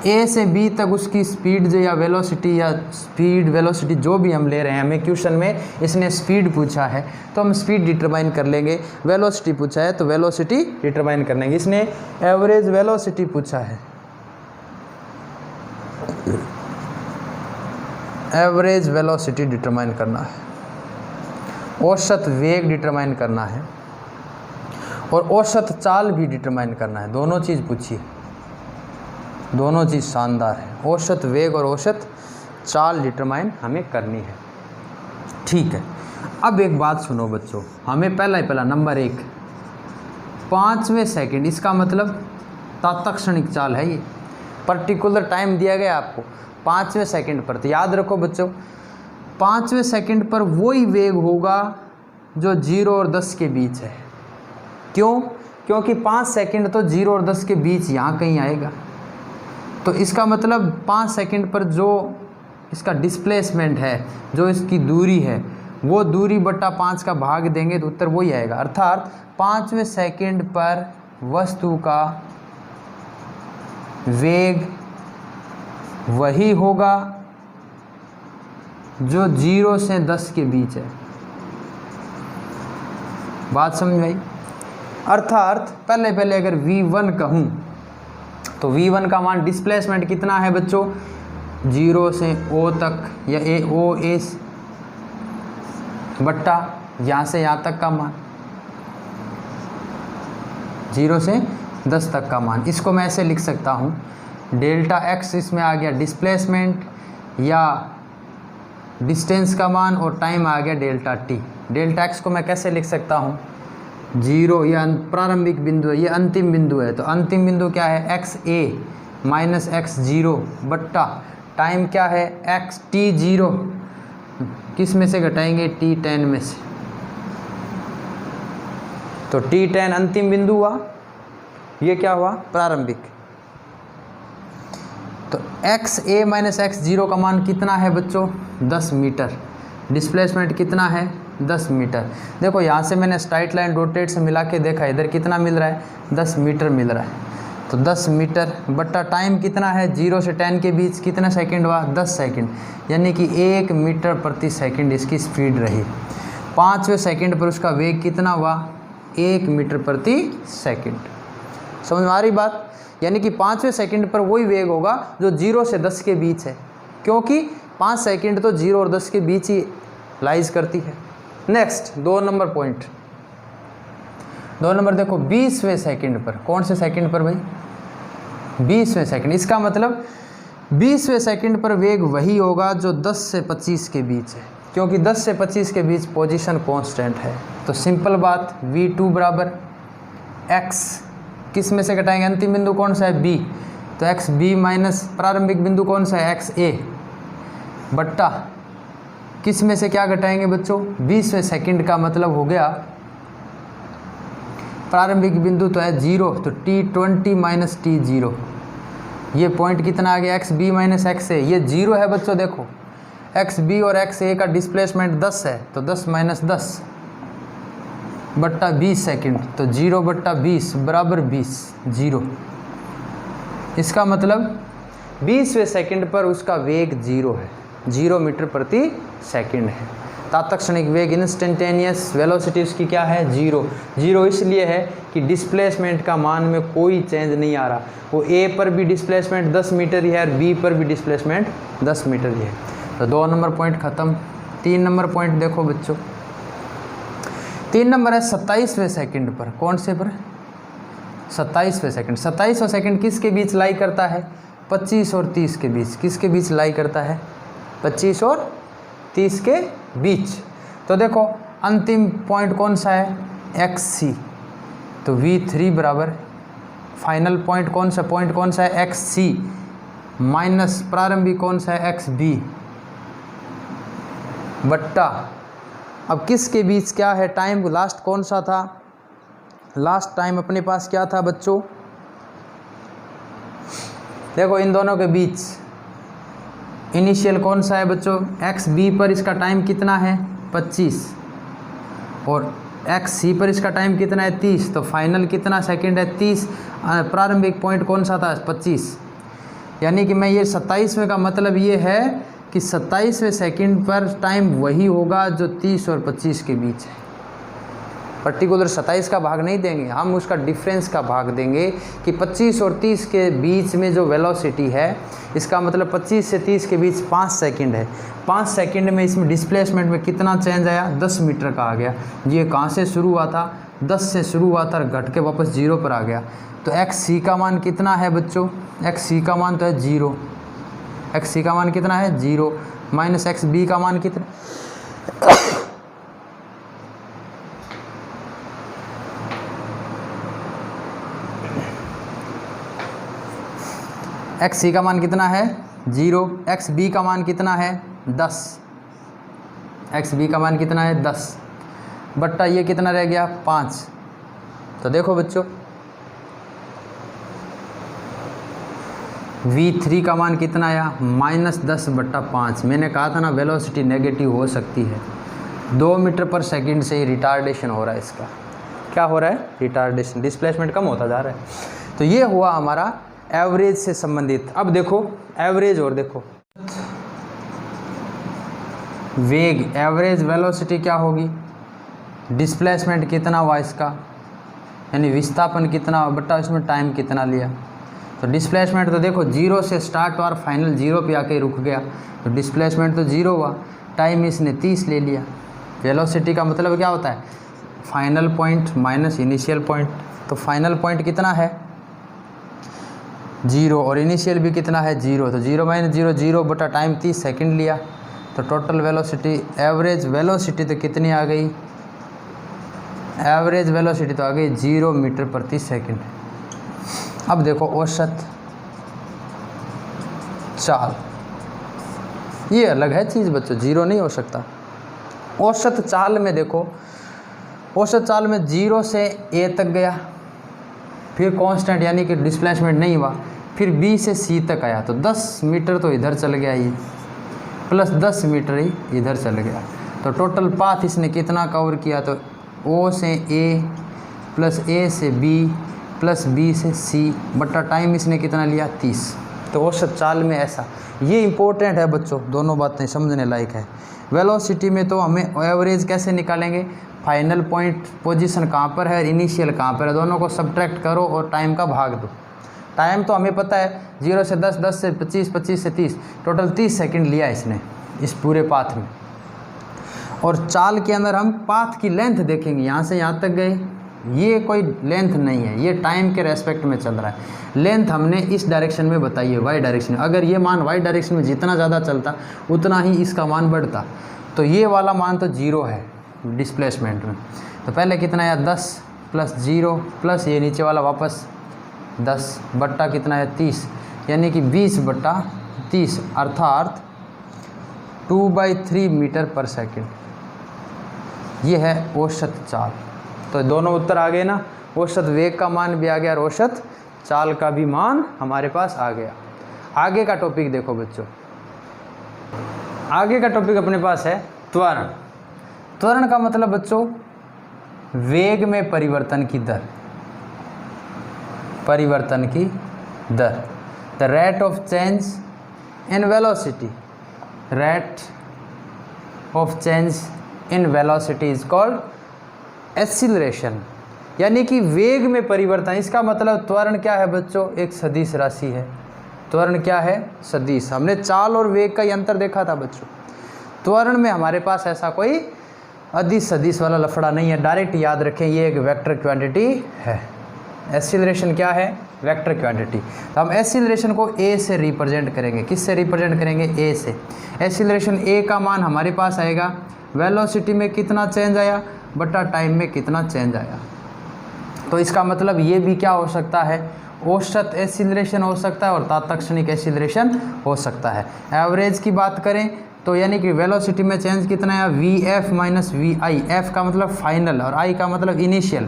A से B तक उसकी स्पीड जो या वेलोसिटी या स्पीड वेलोसिटी जो भी हम ले रहे हैं, हमें क्वेश्चन में इसने स्पीड पूछा है तो हम स्पीड डिटरमाइन कर लेंगे, वेलोसिटी पूछा है तो वेलोसिटी डिटरमाइन कर लेंगे। इसने एवरेज वेलोसिटी पूछा है, एवरेज वेलोसिटी डिटरमाइन करना है, औसत वेग डिटरमाइन करना है और औसत चाल भी डिटरमाइन करना है। दोनों चीज़ पूछिए, दोनों चीज़ शानदार है। औसत वेग और औसत चाल डिटरमाइन हमें करनी है। ठीक है, अब एक बात सुनो बच्चों, हमें पहला नंबर 1 5वें सेकंड, इसका मतलब तात्क्षणिक चाल है। ये पर्टिकुलर टाइम दिया गया आपको 5वें सेकंड पर, तो याद रखो बच्चों 5वें सेकंड पर वही वेग होगा जो 0 और 10 के बीच है। क्यों? क्योंकि 5 सेकंड तो 0 और 10 के बीच यहाँ कहीं आएगा, तो इसका मतलब 5 सेकंड पर जो इसका डिस्प्लेसमेंट है, जो इसकी दूरी है, वो दूरी बटा 5 का भाग देंगे तो उत्तर वही आएगा। अर्थात 5वें सेकंड पर वस्तु का वेग वही होगा जो 0 से 10 के बीच है। बात समझ में आई? अर्थात पहले अगर v1 कहूँ तो v1 का मान डिस्प्लेसमेंट कितना है बच्चों? 0 से O तक या OA बट्टा यहाँ से यहाँ तक का मान, 0 से 10 तक का मान। इसको मैं ऐसे लिख सकता हूँ, डेल्टा x इसमें आ गया डिस्प्लेसमेंट या डिस्टेंस का मान और टाइम आ गया डेल्टा t। डेल्टा x को मैं कैसे लिख सकता हूँ? 0 यह प्रारंभिक बिंदु है, ये अंतिम बिंदु है, तो अंतिम बिंदु क्या है? xa माइनस x0 बट्टा टाइम क्या है? xt0, किस में से घटाएंगे? t10 में से, तो t10 अंतिम बिंदु हुआ, ये क्या हुआ? प्रारंभिक। तो xa माइनस x0 का मान कितना है बच्चों? 10 मीटर। डिस्प्लेसमेंट कितना है 10 मीटर। देखो यहाँ से मैंने स्ट्राइट लाइन डॉटेड से मिला के देखा, इधर कितना मिल रहा है 10 मीटर मिल रहा है। तो 10 मीटर बट्टा टाइम कितना है 0 से 10 के बीच कितना सेकंड हुआ 10 सेकंड, यानी कि 1 मीटर प्रति सेकंड इसकी स्पीड रही। 5वें सेकंड पर उसका वेग कितना हुआ 1 मीटर प्रति सेकंड। समझ में आ रही बात? यानी कि 5वें सेकंड पर वही वेग होगा जो 0 से 10 के बीच है, क्योंकि 5 सेकंड तो 0 और 10 के बीच ही लाइज करती है। नेक्स्ट 2 नंबर पॉइंट, 2 नंबर देखो 20वें सेकंड पर, कौन से सेकंड पर भाई 20वें सेकंड। इसका मतलब 20वें सेकंड पर वेग वही होगा जो 10 से 25 के बीच है, क्योंकि 10 से 25 के बीच पोजीशन कांस्टेंट है। तो सिंपल बात v2 बराबर x, किस में से घटाएंगे अंतिम बिंदु कौन सा है b, तो एक्स बी माइनस प्रारंभिक बिंदु कौन सा है एक्स ए, बट्टा किस में से क्या घटाएंगे बच्चों 20वें सेकंड का मतलब हो गया प्रारंभिक बिंदु तो है 0, तो t20 माइनस t0, ये पॉइंट कितना आ गया एक्स बी माइनस एक्स ए, ये 0 है बच्चों। देखो एक्स बी और एक्स ए का डिस्प्लेसमेंट 10 है, तो 10 माइनस 10 बट्टा 20 सेकंड, तो 0 बट्टा 20 बराबर 20 0। इसका मतलब 20वें सेकंड पर उसका वेग 0 है, 0 मीटर प्रति सेकंड है। तात्क्षणिक वेग इंस्टेंटेनियस वेलोसिटी उसकी क्या है 0। 0 इसलिए है कि डिस्प्लेसमेंट का मान में कोई चेंज नहीं आ रहा, वो ए पर भी डिस्प्लेसमेंट 10 मीटर ही है और बी पर भी डिस्प्लेसमेंट 10 मीटर ही है। तो 2 नंबर पॉइंट ख़त्म। 3 नंबर पॉइंट देखो बच्चों, 3 नंबर है 27वें सेकंड पर, कौन से पर 27वें सेकंड। 27वां सेकंड किसके बीच लाई करता है 25 और 30 के बीच, किसके बीच लाई करता है 25 और 30 के बीच। तो देखो अंतिम पॉइंट कौन सा है एक्स सी, तो v3 बराबर फाइनल पॉइंट कौन सा है एक्स सी माइनस प्रारंभिक कौन सा है एक्स बी बट्टा अब किसके बीच क्या है टाइम लास्ट कौन सा था, लास्ट टाइम अपने पास क्या था बच्चों, देखो इन दोनों के बीच इनिशियल कौन सा है बच्चों एक्स बी पर इसका टाइम कितना है 25 और एक्स सी पर इसका टाइम कितना है 30, तो फाइनल कितना सेकंड है 30, प्रारंभिक पॉइंट कौन सा था 25। यानी कि मैं ये 27वें का मतलब ये है कि 27वें सेकंड पर टाइम वही होगा जो 30 और 25 के बीच है। पर्टिकुलर 27 का भाग नहीं देंगे, हम उसका डिफरेंस का भाग देंगे कि 25 और 30 के बीच में जो वेलोसिटी है, इसका मतलब 25 से 30 के बीच 5 सेकंड है। 5 सेकंड में इसमें डिस्प्लेसमेंट में कितना चेंज आया 10 मीटर का आ गया। ये कहाँ से शुरू हुआ था 10 से शुरू हुआ था, घट के वापस 0 पर आ गया। तो एक्स सी का मान कितना है बच्चों, एक्स सी का मान तो है 0, एक्स सी का मान कितना है 0 माइनस एक्स बी का मान कितना एक्स सी का मान कितना है 0, एक्स बी का मान कितना है 10, एक्स बी का मान कितना है 10 बट्टा ये कितना रह गया 5। तो देखो बच्चों v3 का मान कितना आया -10 बट्टा 5। मैंने कहा था ना वेलोसिटी नेगेटिव हो सकती है, 2 मीटर पर सेकंड से ही रिटार्डेशन हो रहा है। इसका क्या हो रहा है रिटार्डेशन, डिस्प्लेसमेंट कम होता जा रहा है। तो ये हुआ हमारा एवरेज से संबंधित। अब देखो एवरेज और देखो वेग, एवरेज वेलोसिटी क्या होगी, डिस्प्लेसमेंट कितना हुआ इसका, यानी विस्थापन कितना हुआ बट्टा इसमें टाइम कितना लिया। तो डिस्प्लेसमेंट तो देखो 0 से स्टार्ट और फाइनल 0 पे आके रुक गया, तो डिस्प्लेसमेंट तो 0 हुआ, टाइम इसने 30 ले लिया। वेलोसिटी का मतलब क्या होता है final point minus initial point. तो फाइनल पॉइंट कितना है 0 और इनिशियल भी कितना है 0, तो 0 माइनस 0 0 बटा टाइम 30 सेकंड लिया। तो टोटल वेलोसिटी एवरेज वेलोसिटी तो कितनी आ गई, एवरेज वेलोसिटी तो आ गई 0 मीटर प्रति सेकंड। अब देखो औसत चाल, ये अलग है चीज़ बच्चों, 0 नहीं हो सकता। औसत चाल में देखो, औसत चाल में 0 से A तक गया, फिर कांस्टेंट यानी कि डिस्प्लेसमेंट नहीं हुआ, फिर B से C तक आया, तो 10 मीटर तो इधर चल गया, ये प्लस 10 मीटर ही इधर चल गया। तो टोटल पाथ इसने कितना कवर किया, तो ओ से ए प्लस ए से बी प्लस बी से सी बटा टाइम इसने कितना लिया 30। तो औसत चाल में ऐसा, ये इंपॉर्टेंट है बच्चों, दोनों बातें समझने लायक है। वेलोसिटी में तो हमें एवरेज कैसे निकालेंगे, फाइनल पॉइंट पोजीशन कहाँ पर है, इनिशियल कहाँ पर है, दोनों को सब्ट्रैक्ट करो और टाइम का भाग दो। टाइम तो हमें पता है 0 से 10, 10 से 25, 25 से 30, टोटल 30 सेकंड लिया इसने इस पूरे पाथ में। और चाल के अंदर हम पाथ की लेंथ देखेंगे, यहाँ से यहाँ तक गए, ये कोई लेंथ नहीं है, ये टाइम के रेस्पेक्ट में चल रहा है। लेंथ हमने इस डायरेक्शन में बताई है, वाई डायरेक्शन। अगर ये मान वाई डायरेक्शन में जितना ज़्यादा चलता उतना ही इसका मान बढ़ता, तो ये वाला मान तो 0 है डिस्प्लेसमेंट में। तो पहले कितना है 10 प्लस 0 प्लस ये नीचे वाला वापस 10 बट्टा कितना है 30, यानी कि 20 बट्टा 30 अर्थात 2/3 मीटर पर सेकेंड। ये है औसत चाल। तो दोनों उत्तर आ गए ना, औसत वेग का मान भी आ गया और औसत चाल का भी मान हमारे पास आ गया। आगे का टॉपिक देखो बच्चों, आगे का टॉपिक अपने पास है त्वरण। त्वरण का मतलब बच्चों वेग में परिवर्तन की दर, परिवर्तन की दर, the rate of change in velocity, rate of change in velocity is called acceleration, यानी कि वेग में परिवर्तन। इसका मतलब त्वरण क्या है बच्चों, एक सदिश राशि है। त्वरण क्या है, सदिश। हमने चाल और वेग का ही अंतर देखा था बच्चों। त्वरण में हमारे पास ऐसा कोई अदिश सदिश वाला लफड़ा नहीं है, डायरेक्ट याद रखें ये एक वेक्टर क्वांटिटी है। एक्सीलरेशन क्या है, वेक्टर क्वांटिटी। तो हम एक्सीलरेशन को ए से रिप्रेजेंट करेंगे, किससे रिप्रेजेंट करेंगे, ए से। एक्सीलरेशन ए का मान हमारे पास आएगा वेलोसिटी में कितना चेंज आया बटा टाइम में कितना चेंज आया। तो इसका मतलब ये भी क्या हो सकता है, औसत एक्सीलरेशन हो सकता है और तात्क्षणिक एक्सीलरेशन हो सकता है। एवरेज की बात करें तो यानी कि वेलोसिटी में चेंज कितना है, v f minus v i. F का मतलब फाइनल और आई का मतलब इनिशियल।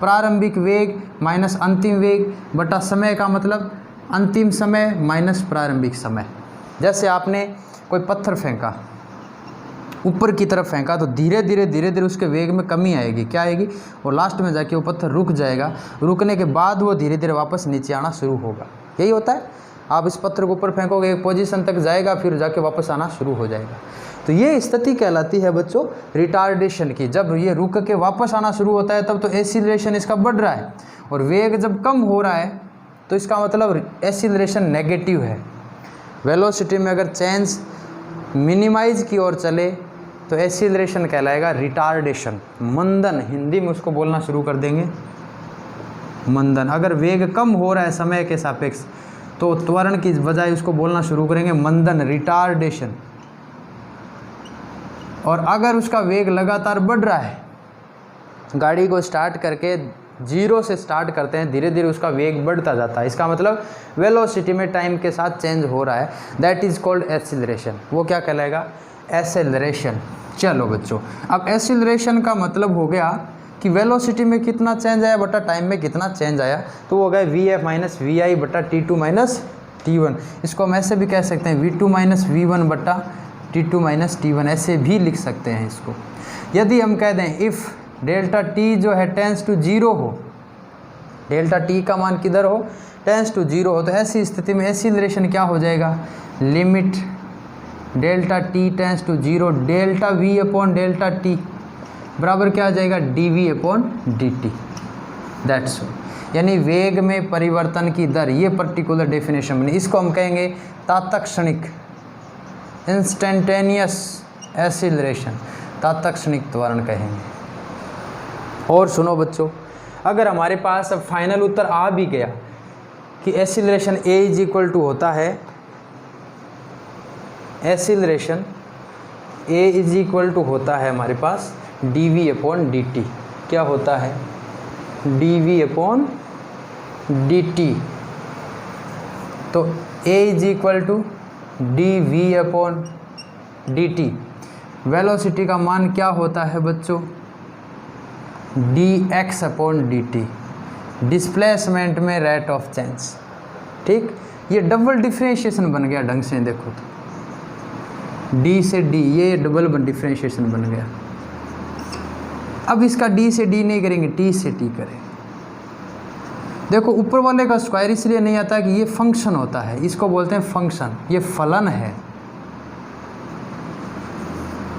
प्रारंभिक वेग माइनस अंतिम वेग बटा समय का मतलब अंतिम समय माइनस प्रारंभिक समय। जैसे आपने कोई पत्थर फेंका, ऊपर की तरफ फेंका, तो धीरे धीरे उसके वेग में कमी आएगी, क्या आएगी, और लास्ट में जाके वो पत्थर रुक जाएगा। रुकने के बाद वो धीरे धीरे वापस नीचे आना शुरू होगा। यही होता है, आप इस पत्थर को ऊपर फेंकोगे, एक पोजीशन तक जाएगा, फिर जाके वापस आना शुरू हो जाएगा। तो ये स्थिति कहलाती है बच्चों रिटार्डेशन की। जब ये रुक के वापस आना शुरू होता है तब तो एक्सीलरेशन इसका बढ़ रहा है, और वेग जब कम हो रहा है तो इसका मतलब एक्सीलरेशन नेगेटिव है। वेलोसिटी में अगर चेंज मिनिमाइज की ओर चले तो एक्सीलरेशन कहलाएगा रिटार्डेशन, मंदन। हिंदी में उसको बोलना शुरू कर देंगे मंदन। अगर वेग कम हो रहा है समय के सापेक्ष तो त्वरण की बजाय उसको बोलना शुरू करेंगे मंदन, रिटार्डेशन। और अगर उसका वेग लगातार बढ़ रहा है, गाड़ी को स्टार्ट करके 0 से स्टार्ट करते हैं, धीरे धीरे उसका वेग बढ़ता जाता है, इसका मतलब वेलोसिटी में टाइम के साथ चेंज हो रहा है, दैट इज़ कॉल्ड एक्सीलरेशन। वो क्या कहलाएगा, एक्सेलरेशन। चलो बच्चों, अब एक्सीलरेशन का मतलब हो गया कि वेलोसिटी में कितना चेंज आया बटा टाइम में कितना चेंज आया, तो वो हो गया वी एफ माइनस वी आई बटा T2 माइनस T1। इसको हम ऐसे भी कह सकते हैं V2 माइनस V1 बटा T2 माइनस T1, ऐसे भी लिख सकते हैं इसको। यदि हम कह दें इफ़ डेल्टा T जो है टेंस टू 0 हो, डेल्टा T का मान किधर हो, टेंस टू 0 हो, तो ऐसी स्थिति में एक्सीलरेशन क्या हो जाएगा, limit delta T tends to 0 delta V upon delta T बराबर क्या आ जाएगा, dV upon dt। That's all. यानी वेग में परिवर्तन की दर, ये पर्टिकुलर डेफिनेशन बनी। इसको हम कहेंगे तात्क्षणिक, इंस्टेंटेनियस एक्सीलरेशन, तात्क्षणिक त्वरण कहेंगे। और सुनो बच्चों, अगर हमारे पास अब फाइनल उत्तर आ भी गया कि acceleration A is equal to होता है, acceleration A is equal to होता है हमारे पास dV अपॉन dt। क्या होता है, dV अपॉन dt। तो A is equal to dV upon dt। Velocity का मान क्या होता है बच्चों, dx अपॉन dt, डिस्प्लेसमेंट में रेट ऑफ चेंज। ठीक, ये डबल डिफ्रेंशिएशन बन गया ढंग से देखो तो। डी से डी, ये डबल डिफ्रेंशिएशन बन गया। अब इसका डी से डी नहीं करेंगे, टी से टी करेंगे। देखो ऊपर वाले का स्क्वायर इसलिए नहीं आता कि ये फंक्शन होता है, इसको बोलते हैं फंक्शन, ये फलन है,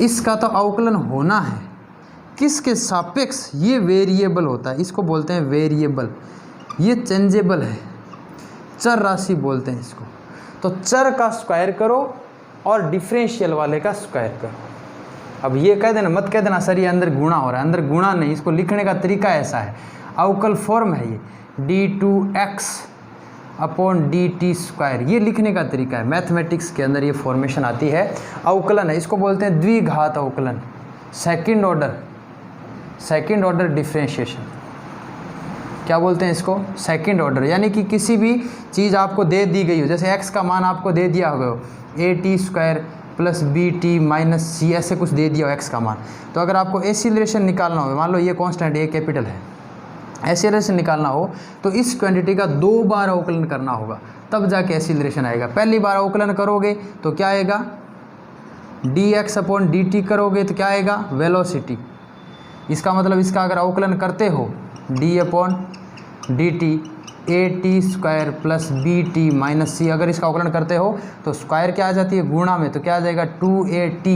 इसका तो अवकलन होना है। किसके सापेक्ष? ये वेरिएबल होता है, इसको बोलते हैं वेरिएबल। ये चेंजेबल है, चर राशि बोलते हैं इसको। तो चर का स्क्वायर करो और डिफरेंशियल वाले का स्क्वायर करो। अब ये कह देना, मत कह देना सर ये अंदर गुणा हो रहा है, अंदर गुणा नहीं, इसको लिखने का तरीका ऐसा है, अवकल फॉर्म है ये, d2x अपॉन dt स्क्वायर, ये लिखने का तरीका है। मैथमेटिक्स के अंदर ये फॉर्मेशन आती है, अवकलन है, इसको बोलते हैं द्विघात अवकलन, सेकंड ऑर्डर डिफरेंशिएशन। क्या बोलते हैं इसको? Second order. यानी कि किसी भी चीज़ आपको दे दी गई हो, जैसे x का मान आपको दे दिया हो at square plus bt minus C, ऐसे कुछ दे दिया हो x का मान, तो अगर आपको एसिलरेशन निकालना हो, मान लो ये कांस्टेंट a कैपिटल है, एसिलरेशन निकालना हो तो इस क्वांटिटी का 2 बार अवकलन करना होगा, तब जाके एसिलरेशन आएगा। पहली बार अवकलन करोगे तो क्या आएगा? dx अपॉन dt करोगे तो क्या आएगा? वेलोसिटी। इसका मतलब इसका अगर अवकलन करते हो d upon dt at square plus bt minus c, अगर इसका अवकलन करते हो तो स्क्वायर क्या आ जाती है? गुणा में, तो क्या आ जाएगा? 2at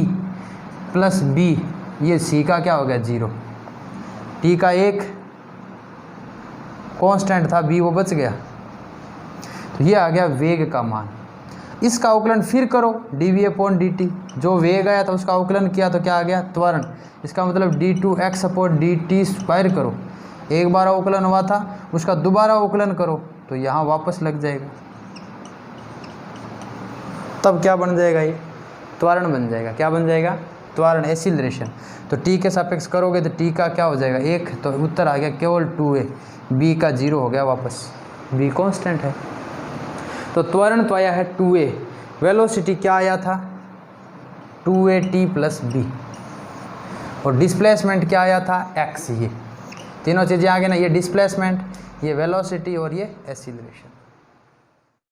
प्लस b, ये c का क्या हो गया? 0, t का एक कांस्टेंट था b, वो बच गया, तो ये आ गया वेग का मान। इसका अवकलन फिर करो dv अपॉन dt, जो वेग आया था उसका अवकलन किया तो क्या आ गया? त्वरण। इसका मतलब d2x अपॉन dt स्क्वायर करो, एक बार अवकलन हुआ था, उसका दोबारा अवकलन करो तो यहाँ वापस लग जाएगा, तब क्या बन जाएगा? ये त्वरण बन जाएगा। क्या बन जाएगा? त्वरण, एसिलरेशन। तो t के सापेक्ष करोगे तो t का क्या हो जाएगा? 1, तो उत्तर आ गया केवल 2a, b का 0 हो गया वापस, b कांस्टेंट है। तो त्वरण तो आया है 2a, वेलोसिटी क्या आया था? 2at प्लस b, और डिस्प्लेसमेंट क्या आया था? x। ये तीनों चीज़ें आ गई ना, ये डिस्प्लेसमेंट, ये वेलोसिटी और ये एसिलरेशन।